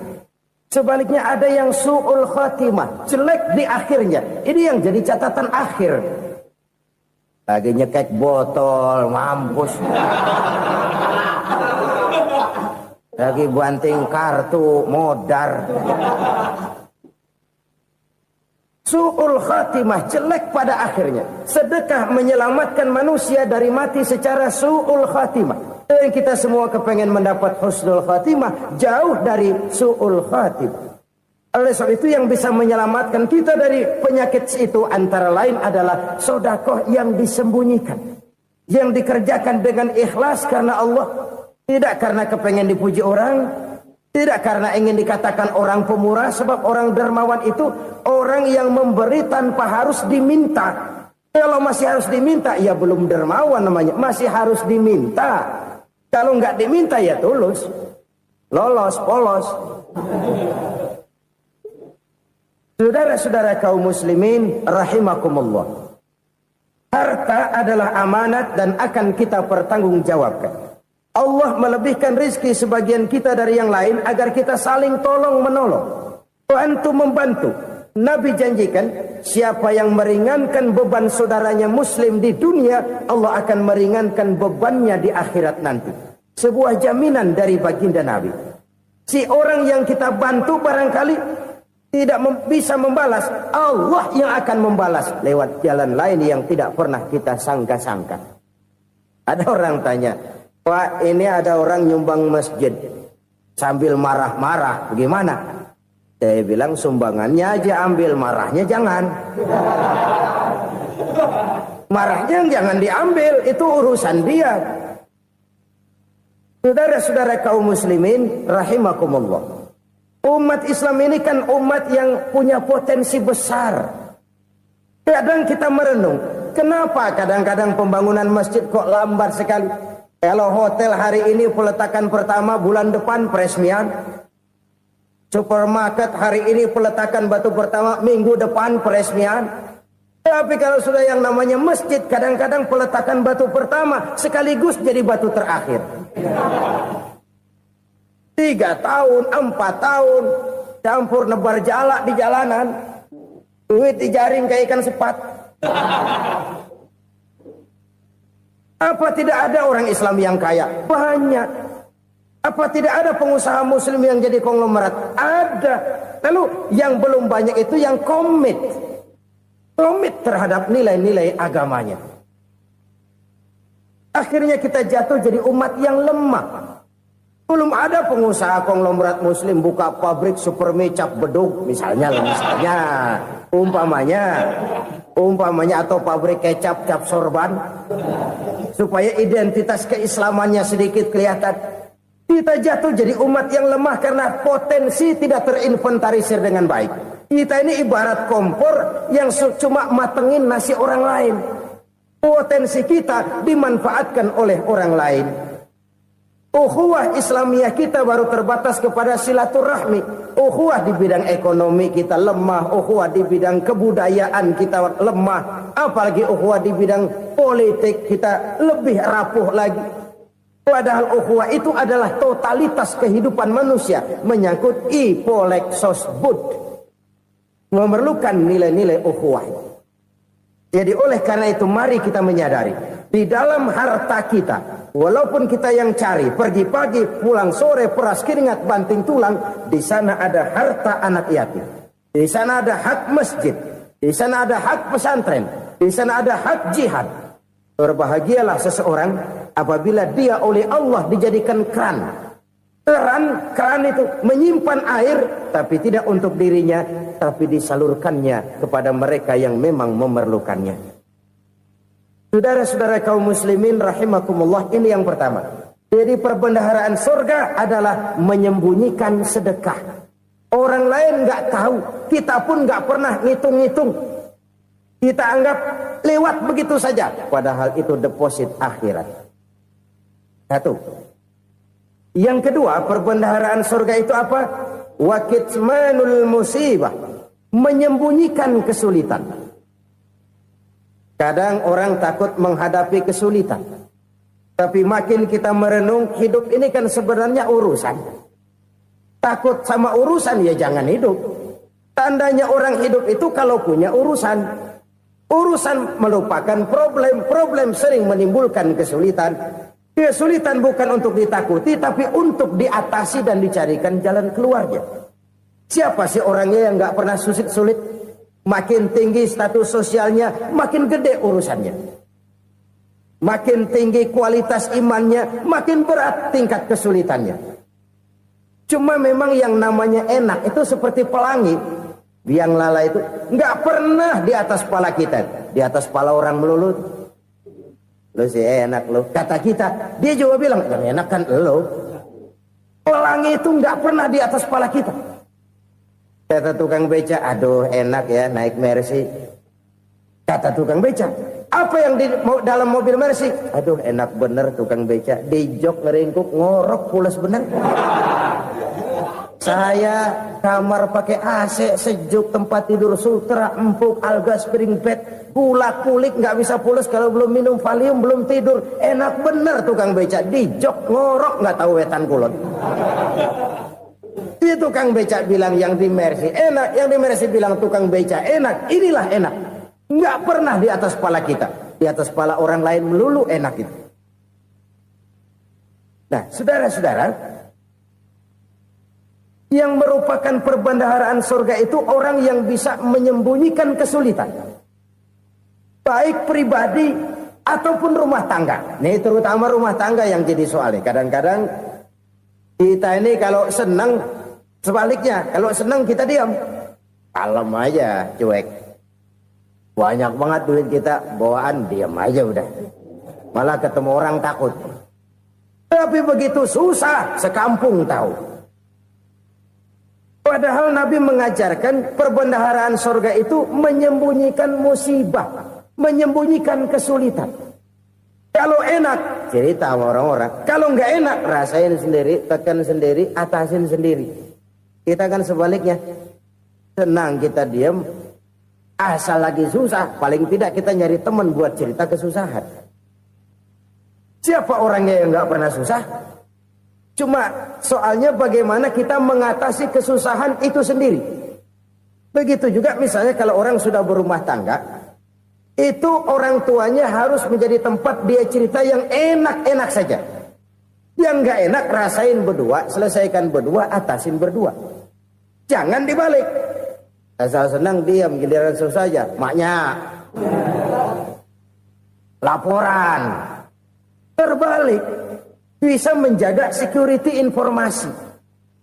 Sebaliknya ada yang su'ul khatimah, jelek di akhirnya. Ini yang jadi catatan akhir. Lagi nyekek botol, mampus. Lagi banting kartu, modar. Su'ul khatimah, jelek pada akhirnya. Sedekah menyelamatkan manusia dari mati secara su'ul khatimah. Dan kita semua kepengen mendapat husnul khatimah, jauh dari su'ul khatimah. Oleh sebab itu yang bisa menyelamatkan kita dari penyakit itu antara lain adalah sedekah yang disembunyikan, yang dikerjakan dengan ikhlas karena Allah, tidak karena kepengen dipuji orang, tidak karena ingin dikatakan orang pemurah. Sebab orang dermawan itu orang yang memberi tanpa harus diminta. Kalau masih harus diminta, ya belum dermawan namanya, masih harus diminta. Kalau nggak diminta ya tulus, lolos, polos. Saudara-saudara kaum muslimin rahimakumullah. Harta adalah amanat dan akan kita pertanggungjawabkan. Allah melebihkan rizki sebagian kita dari yang lain agar kita saling tolong menolong, bantu membantu. Nabi janjikan siapa yang meringankan beban saudaranya muslim di dunia, Allah akan meringankan bebannya di akhirat nanti. Sebuah jaminan dari baginda Nabi. Si orang yang kita bantu barangkali tidak bisa membalas, Allah yang akan membalas lewat jalan lain yang tidak pernah kita sangka-sangka. Ada orang tanya, Pak, ini ada orang nyumbang masjid sambil marah-marah, bagaimana? Saya bilang sumbangannya aja ambil, marahnya jangan. Marahnya jangan diambil, itu urusan dia. Saudara-saudara kaum muslimin rahimakumullah. Umat Islam ini kan umat yang punya potensi besar. Kadang kita merenung, kenapa kadang-kadang pembangunan masjid kok lambat sekali? Kalau hotel hari ini peletakan pertama, bulan depan peresmian. Supermarket hari ini peletakan batu pertama, minggu depan peresmian. Tapi kalau sudah yang namanya masjid, kadang-kadang peletakan batu pertama sekaligus jadi batu terakhir. 3 tahun, 4 tahun, campur nebar jalak di jalanan, duit dijaring kayak ikan sepat. Apa tidak ada orang Islam yang kaya? Banyak. Apa tidak ada pengusaha muslim yang jadi konglomerat? Ada. Lalu yang belum banyak itu yang komit terhadap nilai-nilai agamanya. Akhirnya kita jatuh jadi umat yang lemah. Belum ada pengusaha konglomerat muslim buka pabrik supermi cap beduk misalnya umpamanya atau pabrik kecap cap sorban supaya identitas keislamannya sedikit kelihatan. Kita jatuh jadi umat yang lemah karena potensi tidak terinventarisir dengan baik. Kita ini ibarat kompor yang cuma matengin nasi orang lain. Potensi kita dimanfaatkan oleh orang lain. Ukhuwah Islamiyah kita baru terbatas kepada silaturahmi. Ukhuwah di bidang ekonomi kita lemah. Ukhuwah di bidang kebudayaan kita lemah. Apalagi ukhuwah di bidang politik kita lebih rapuh lagi. Padahal ukhuwah itu adalah totalitas kehidupan manusia. Menyangkut ipolek sosbud. Memerlukan nilai-nilai ukhuwah. Jadi oleh karena itu mari kita menyadari. Di dalam harta kita, walaupun kita yang cari, pergi pagi, pulang sore, peras keringat, banting tulang, di sana ada harta anak yatim. Di sana ada hak masjid. Di sana ada hak pesantren. Di sana ada hak jihad. Berbahagialah seseorang apabila dia oleh Allah dijadikan keran. Keran itu menyimpan air, tapi tidak untuk dirinya, tapi disalurkannya kepada mereka yang memang memerlukannya. Saudara-saudara kaum muslimin rahimakumullah, ini yang pertama. Jadi perbendaharaan surga adalah menyembunyikan sedekah. Orang lain nggak tahu, kita pun nggak pernah ngitung-ngitung. Kita anggap lewat begitu saja, padahal itu deposit akhirat. Satu. Yang kedua, perbendaharaan surga itu apa? Wa kitmanul musibah, menyembunyikan kesulitan. Kadang orang takut menghadapi kesulitan. Tapi makin kita merenung, hidup ini kan sebenarnya urusan. Takut sama urusan ya jangan hidup. Tandanya orang hidup itu kalau punya urusan. Urusan melupakan problem. Problem sering menimbulkan kesulitan. Kesulitan bukan untuk ditakuti, tapi untuk diatasi dan dicarikan jalan keluarnya. Siapa sih orangnya yang gak pernah sulit-sulit? Makin tinggi status sosialnya, makin gede urusannya. Makin tinggi kualitas imannya, makin berat tingkat kesulitannya. Cuma memang yang namanya enak itu seperti pelangi. Biang lala itu nggak pernah di atas kepala kita. Di atas kepala orang melulu. Lu sih enak lu. Kata kita, dia juga bilang, yang enak kan lu. Pelangi itu nggak pernah di atas kepala kita. Kata tukang beca, aduh enak ya naik Mercy. Kata tukang beca, apa yang di dalam mobil Mercy? Aduh enak bener tukang beca. Di jok ngeringkuk ngorok pulas bener. Saya kamar pakai AC sejuk, tempat tidur sutra, empuk, alga spring bed, gula kulik nggak bisa pulas kalau belum minum Valium, belum tidur. Enak bener tukang beca. Di jok ngorok nggak tahu wetan kulon. Itu tukang beca bilang yang di Mercy enak, yang di Mercy bilang tukang beca enak. Inilah enak. Nggak pernah di atas kepala kita. Di atas kepala orang lain melulu enak itu. Nah, saudara-saudara, yang merupakan perbendaharaan surga itu orang yang bisa menyembunyikan kesulitan. Baik pribadi ataupun rumah tangga. Nih terutama rumah tangga yang jadi soalnya. Kadang-kadang kita ini kalau senang, sebaliknya, kalau senang kita diam. Kalem aja, cuek. Banyak banget duit kita, bawaan diam aja udah. Malah ketemu orang takut. Tapi begitu susah, sekampung tahu. Padahal Nabi mengajarkan perbendaharaan surga itu menyembunyikan musibah, menyembunyikan kesulitan. Kalau enak, cerita sama orang-orang. Kalau nggak enak, rasain sendiri, tekan sendiri, atasin sendiri. Kita kan sebaliknya. Senang kita diam, asal lagi susah, paling tidak kita nyari teman buat cerita kesusahan. Siapa orangnya yang nggak pernah susah? Cuma soalnya bagaimana kita mengatasi kesusahan itu sendiri. Begitu juga misalnya kalau orang sudah berumah tangga, itu orang tuanya harus menjadi tempat dia cerita yang enak-enak saja. Yang nggak enak rasain berdua, selesaikan berdua, atasin berdua. Jangan dibalik. Asal senang diam, giliran susah saja. Maknya laporan. Terbalik. Bisa menjaga security informasi.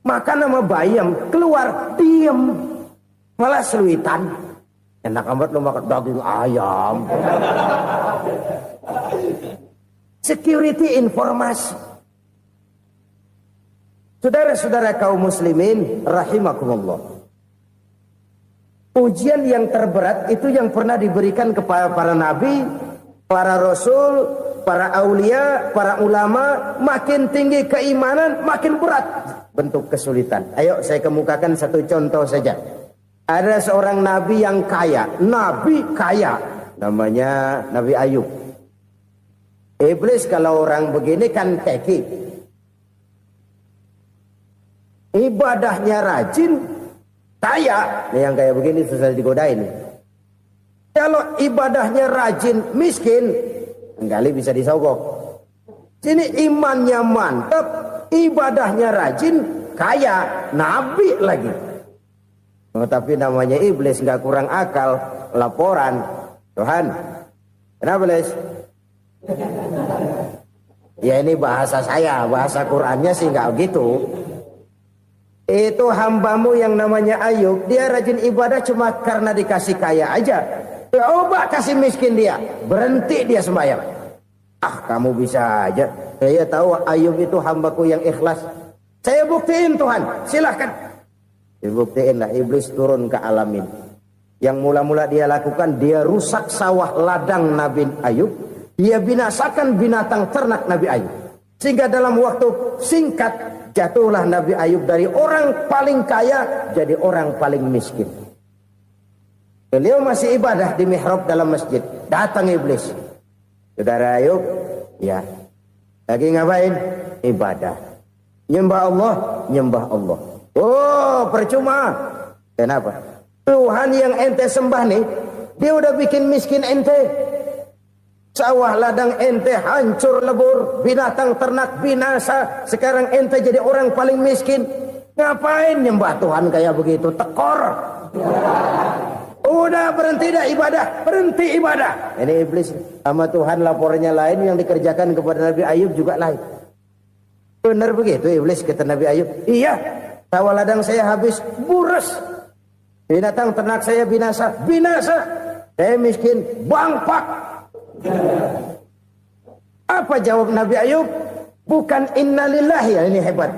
Maka nama bayam keluar diam, malah seluitan. Enak amat lo makan daging ayam. Security informasi. Saudara-saudara kaum muslimin rahimakumullah. Ujian yang terberat itu yang pernah diberikan kepada para nabi, para rasul, para aulia, para ulama. Makin tinggi keimanan, makin berat bentuk kesulitan. Ayo saya kemukakan satu contoh saja. Ada seorang nabi yang kaya, nabi kaya, namanya Nabi Ayub. Iblis kalau orang begini kan keki. Ibadahnya rajin, kaya. Yang kayak begini susah digodain. Kalau ibadahnya rajin, miskin, kali bisa disogok. Sini imannya mantap, ibadahnya rajin, kaya, nabi lagi. Oh, tapi namanya iblis nggak kurang akal. Laporan, Tuhan, kenapa Les? Ya ini bahasa saya, bahasa Qurannya sih nggak gitu. Itu hambamu yang namanya Ayub, dia rajin ibadah cuma karena dikasih kaya aja. Coba kasih miskin dia, berhenti dia sembahyang. Ah, kamu bisa aja. Saya tahu Ayub itu hambaku yang ikhlas. Saya buktiin Tuhan, silahkan. Dibuktiin lah, iblis turun ke alamin. Yang mula-mula dia lakukan, dia rusak sawah ladang Nabi Ayub. Dia binasakan binatang ternak Nabi Ayub. Sehingga dalam waktu singkat, jatuhlah Nabi Ayub dari orang paling kaya jadi orang paling miskin. Beliau masih ibadah di mihrab dalam masjid. Datang iblis. Saudara Ayub, ya. Lagi ngapain? Ibadah. Nyembah Allah, nyembah Allah. Oh, percuma. Kenapa? Tuhan yang ente sembah nih, dia udah bikin miskin ente. Sawah ladang ente hancur lebur, binatang ternak binasa. Sekarang ente jadi orang paling miskin. Ngapain nyembah Tuhan kayak begitu? Tekor. Udah berhenti dah ibadah, berhenti ibadah. Ini iblis sama Tuhan laporannya lain, yang dikerjakan kepada Nabi Ayub juga lain. Benar begitu iblis kata Nabi Ayub? Iya, sawah ladang saya habis, buras. Binatang ternak saya binasa, binasa. Saya miskin, bangpak. Apa jawab Nabi Ayub? Bukan innalillahi, ya ini hebat.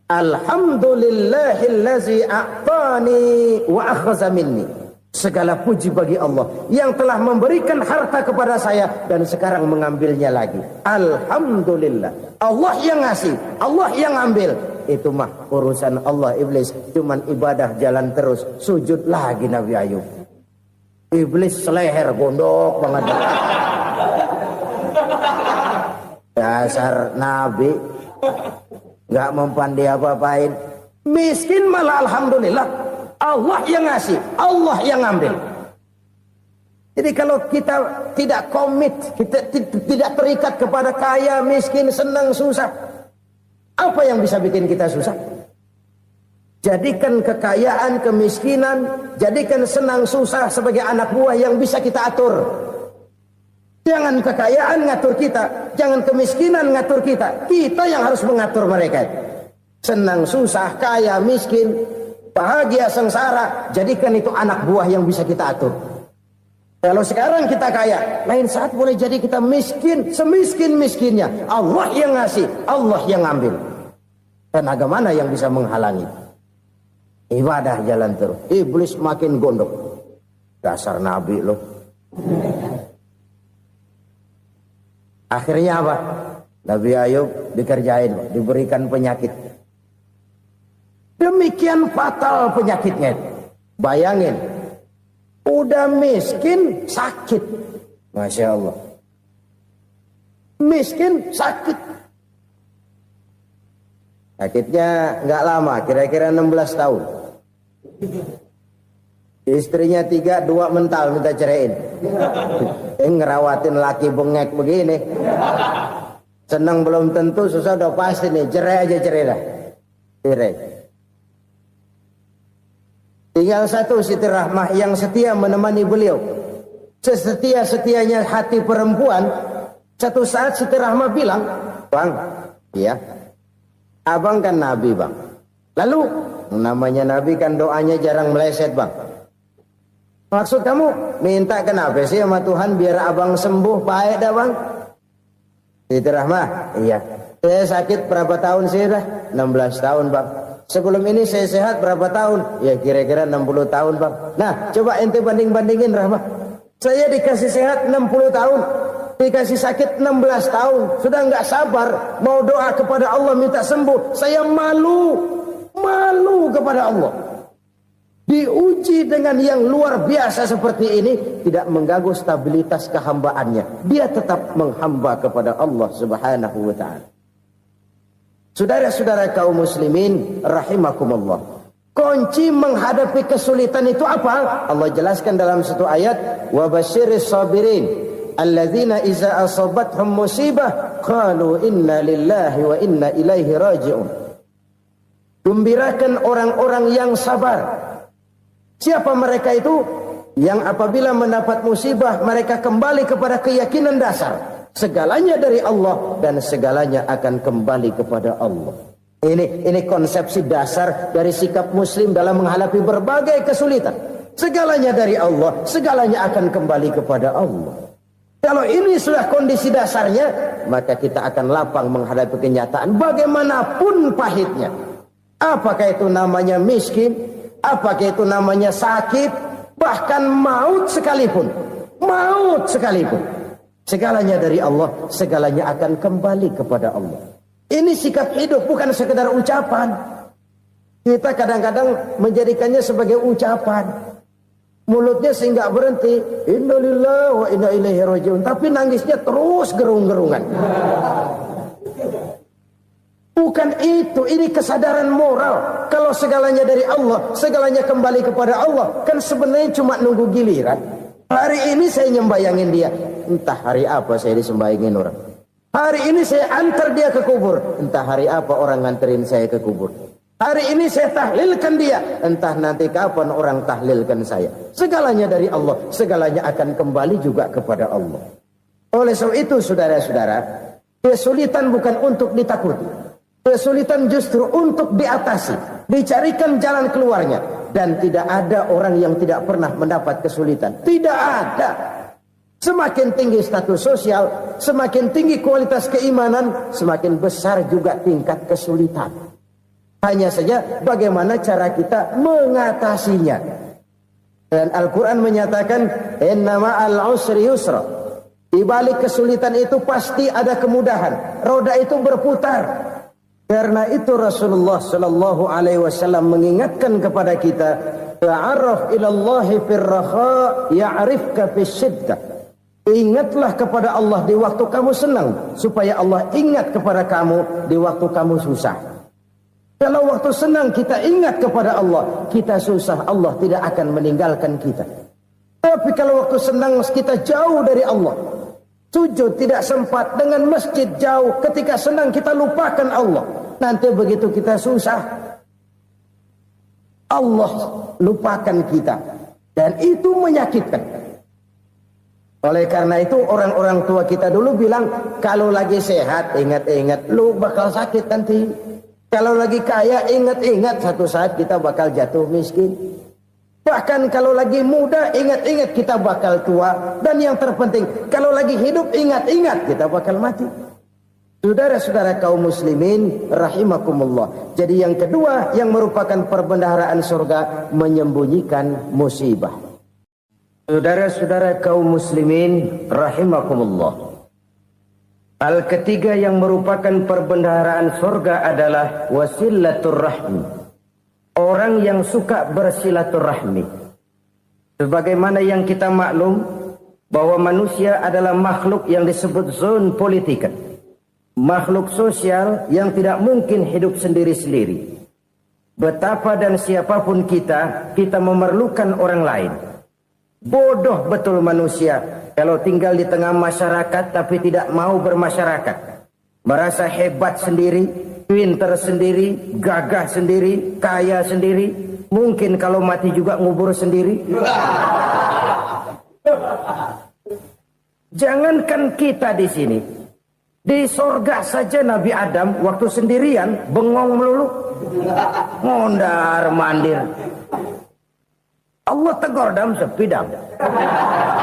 Alhamdulillahillazi a'tani wa akhza minni. Segala puji bagi Allah yang telah memberikan harta kepada saya dan sekarang mengambilnya lagi. Alhamdulillah. Allah yang ngasih, Allah yang ambil. Itu mah urusan Allah. Iblis cuman ibadah jalan terus, sujud lagi Nabi Ayub. Iblis seleher gondok banget. Dasar Nabi nggak mempan dia apa-apain. Miskin malah alhamdulillah. Allah yang ngasih, Allah yang ngambil. Jadi kalau kita tidak komit, kita tidak terikat kepada kaya, miskin, senang, susah, apa yang bisa bikin kita susah? Jadikan kekayaan, kemiskinan, jadikan senang, susah sebagai anak buah yang bisa kita atur. Jangan kekayaan ngatur kita, jangan kemiskinan ngatur kita. Kita yang harus mengatur mereka. Senang, susah, kaya, miskin, bahagia, sengsara, jadikan itu anak buah yang bisa kita atur. Kalau sekarang kita kaya, lain saat boleh jadi kita miskin, semiskin-miskinnya. Allah yang ngasih, Allah yang ngambil. Tenaga mana yang bisa menghalangi? Ibadah jalan terus. Iblis makin gondok. Dasar Nabi loh. Akhirnya apa? Nabi Ayub dikerjain, diberikan penyakit. Demikian fatal penyakitnya. Bayangin, udah miskin sakit. Masya Allah. Miskin sakit. Sakitnya nggak lama, kira-kira 16 tahun. Istrinya 3, 2 mental minta ceraiin. Ngerawatin laki bengek begini. Senang belum tentu, susah udah pasti nih. Cerai aja, cerai dah. Cerai. Tinggal satu Siti Rahmah yang setia menemani beliau. Sesetia-setianya hati perempuan. Satu saat Siti Rahmah bilang, "Bang, ya, abang kan Nabi, Bang. Lalu, namanya Nabi kan doanya jarang meleset, Bang. Maksud kamu minta kenapa sih sama Tuhan biar abang sembuh baik dah, Bang?" Siti Rahmah, "Iya. Saya sakit berapa tahun sih dah? 16 tahun, Bang. Sebelum ini saya sehat berapa tahun? Ya kira-kira 60 tahun, Bang. Nah, coba ente banding-bandingin, Rahmah. Saya dikasih sehat 60 tahun, dikasih sakit 16 tahun. Sudah nggak sabar mau doa kepada Allah minta sembuh. Saya malu kepada Allah. Diuji dengan yang luar biasa seperti ini, tidak mengganggu stabilitas kehambaannya. Dia tetap menghamba kepada Allah Subhanahu wa ta'ala. Saudara-saudara kaum muslimin rahimakumullah. Kunci menghadapi kesulitan itu apa? Allah jelaskan dalam satu ayat, "Wa basyiris sabirin alladzina iza asabathum musibah qalu inna lillahi wa inna ilaihi raji'un." Gembirakan orang-orang yang sabar. Siapa mereka itu? Yang apabila mendapat musibah mereka kembali kepada keyakinan dasar. Segalanya dari Allah dan segalanya akan kembali kepada Allah. Ini konsepsi dasar dari sikap muslim dalam menghadapi berbagai kesulitan. Segalanya dari Allah, segalanya akan kembali kepada Allah. Kalau ini sudah kondisi dasarnya, maka kita akan lapang menghadapi kenyataan bagaimanapun pahitnya. Apakah itu namanya miskin? Apakah itu namanya sakit? Bahkan maut sekalipun. Maut sekalipun. Segalanya dari Allah, segalanya akan kembali kepada Allah. Ini sikap hidup, bukan sekedar ucapan. Kita kadang-kadang menjadikannya sebagai ucapan. Mulutnya sehingga berhenti, innalillahi wa inna ilaihi raji'un. Tapi nangisnya terus gerung-gerungan. Bukan itu, ini kesadaran moral. Kalau segalanya dari Allah, segalanya kembali kepada Allah. Kan sebenarnya cuma nunggu giliran. Hari ini saya nyembayangin dia, entah hari apa saya disembayangin orang. Hari ini saya antar dia ke kubur, entah hari apa orang nganterin saya ke kubur. Hari ini saya tahlilkan dia, entah nanti kapan orang tahlilkan saya. Segalanya dari Allah, segalanya akan kembali juga kepada Allah. Oleh sebab itu saudara-saudara, kesulitan bukan untuk ditakuti. Kesulitan justru untuk diatasi, dicarikan jalan keluarnya. Dan tidak ada orang yang tidak pernah mendapat kesulitan. Tidak ada. Semakin tinggi status sosial, semakin tinggi kualitas keimanan, semakin besar juga tingkat kesulitan. Hanya saja bagaimana cara kita mengatasinya. Dan Al-Quran menyatakan, innama al-usri yusra. Di balik kesulitan itu pasti ada kemudahan. Roda itu berputar. Karena itu Rasulullah sallallahu alaihi wasallam mengingatkan kepada kita, ta'arraf ila Allah fir raha ya'rifka fis shiddah. Ingatlah kepada Allah di waktu kamu senang, supaya Allah ingat kepada kamu di waktu kamu susah. Kalau waktu senang kita ingat kepada Allah, kita susah, Allah tidak akan meninggalkan kita. Tapi kalau waktu senang kita jauh dari Allah, sujud tidak sempat, dengan masjid jauh, ketika senang kita lupakan Allah. Nanti begitu kita susah, Allah lupakan kita. Dan itu menyakitkan. Oleh karena itu orang-orang tua kita dulu bilang, kalau lagi sehat ingat-ingat lu bakal sakit nanti. Kalau lagi kaya ingat-ingat satu saat kita bakal jatuh miskin. Bahkan kalau lagi muda ingat-ingat kita bakal tua. Dan yang terpenting, kalau lagi hidup ingat-ingat kita bakal mati. Saudara-saudara kaum muslimin rahimakumullah. Jadi yang kedua yang merupakan perbendaharaan surga, menyembunyikan musibah. Saudara-saudara kaum muslimin rahimakumullah. Hal ketiga yang merupakan perbendaharaan surga adalah wasilatur rahmi. Orang yang suka bersilaturahmi. Sebagaimana yang kita maklum bahwa manusia adalah makhluk yang disebut zon politika. Makhluk sosial yang tidak mungkin hidup sendiri-sendiri. Betapa dan siapapun kita memerlukan orang lain. Bodoh betul manusia kalau tinggal di tengah masyarakat tapi tidak mau bermasyarakat. Merasa hebat sendiri, pintar sendiri, gagah sendiri, kaya sendiri. Mungkin kalau mati juga ngubur sendiri. Jangankan kita di sini. Di sorga saja Nabi Adam waktu sendirian bengong melulu, mondar mandir. Allah tegur dam sepi dam.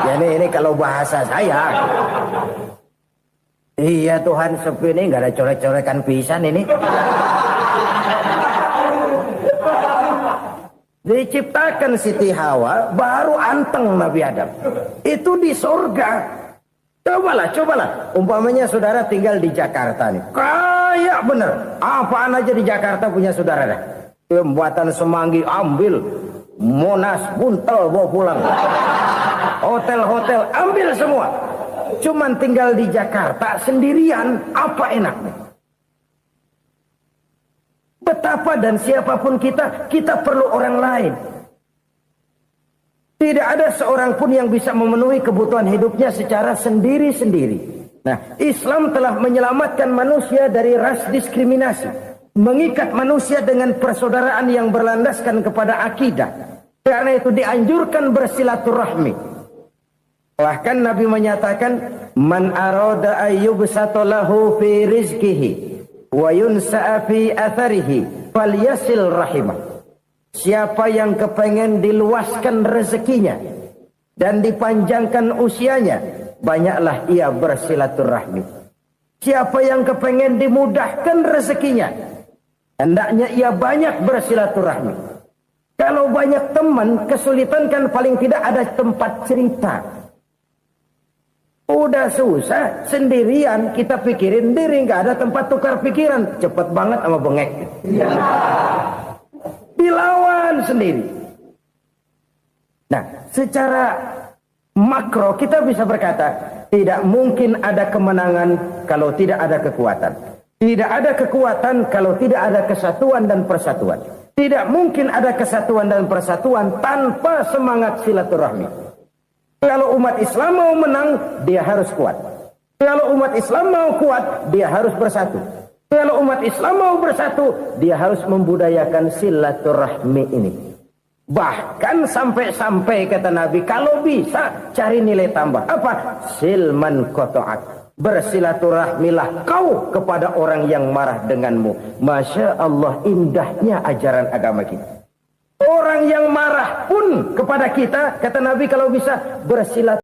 Ya ini kalau bahasa saya. Iya Tuhan sepi ini nggak ada coret-corekan pisan ini. Diciptakan Siti Hawa baru anteng Nabi Adam. Itu di sorga. Cobalah. Umpamanya saudara tinggal di Jakarta nih. Kayak bener. Apaan aja di Jakarta punya saudara dah. Pembuatan Semanggi ambil. Monas, Buntel bawa pulang. Hotel-hotel ambil semua. Cuman tinggal di Jakarta sendirian. Apa enaknya? Betapa dan siapapun kita perlu orang lain. Tidak ada seorang pun yang bisa memenuhi kebutuhan hidupnya secara sendiri-sendiri. Nah, Islam telah menyelamatkan manusia dari ras diskriminasi. Mengikat manusia dengan persaudaraan yang berlandaskan kepada akidah. Karena itu dianjurkan bersilaturahmi. Bahkan Nabi menyatakan, Man arada ayyubsata lahu fi rizkihi wa yunsa'a fi atharihi falyasil rahimah. Siapa yang kepengen diluaskan rezekinya dan dipanjangkan usianya, banyaklah ia bersilaturahmi. Siapa yang kepengen dimudahkan rezekinya, hendaknya ia banyak bersilaturahmi. Kalau banyak teman, kesulitan kan paling tidak ada tempat cerita. Udah susah, sendirian kita pikirin diri, nggak ada tempat tukar pikiran. Cepet banget sama bengek. Dilawan sendiri. Nah, secara makro kita bisa berkata, tidak mungkin ada kemenangan kalau tidak ada kekuatan. Tidak ada kekuatan kalau tidak ada kesatuan dan persatuan. Tidak mungkin ada kesatuan dan persatuan tanpa semangat silaturahmi. Kalau umat Islam mau menang, dia harus kuat. Kalau umat Islam mau kuat, dia harus bersatu. Kalau umat Islam mau bersatu, dia harus membudayakan silaturahmi ini. Bahkan sampai-sampai kata Nabi, kalau bisa cari nilai tambah. Apa? Silman qata'ak. Bersilaturahmilah kau kepada orang yang marah denganmu. Masya Allah, indahnya ajaran agama kita. Orang yang marah pun kepada kita, kata Nabi, kalau bisa bersilaturahmi.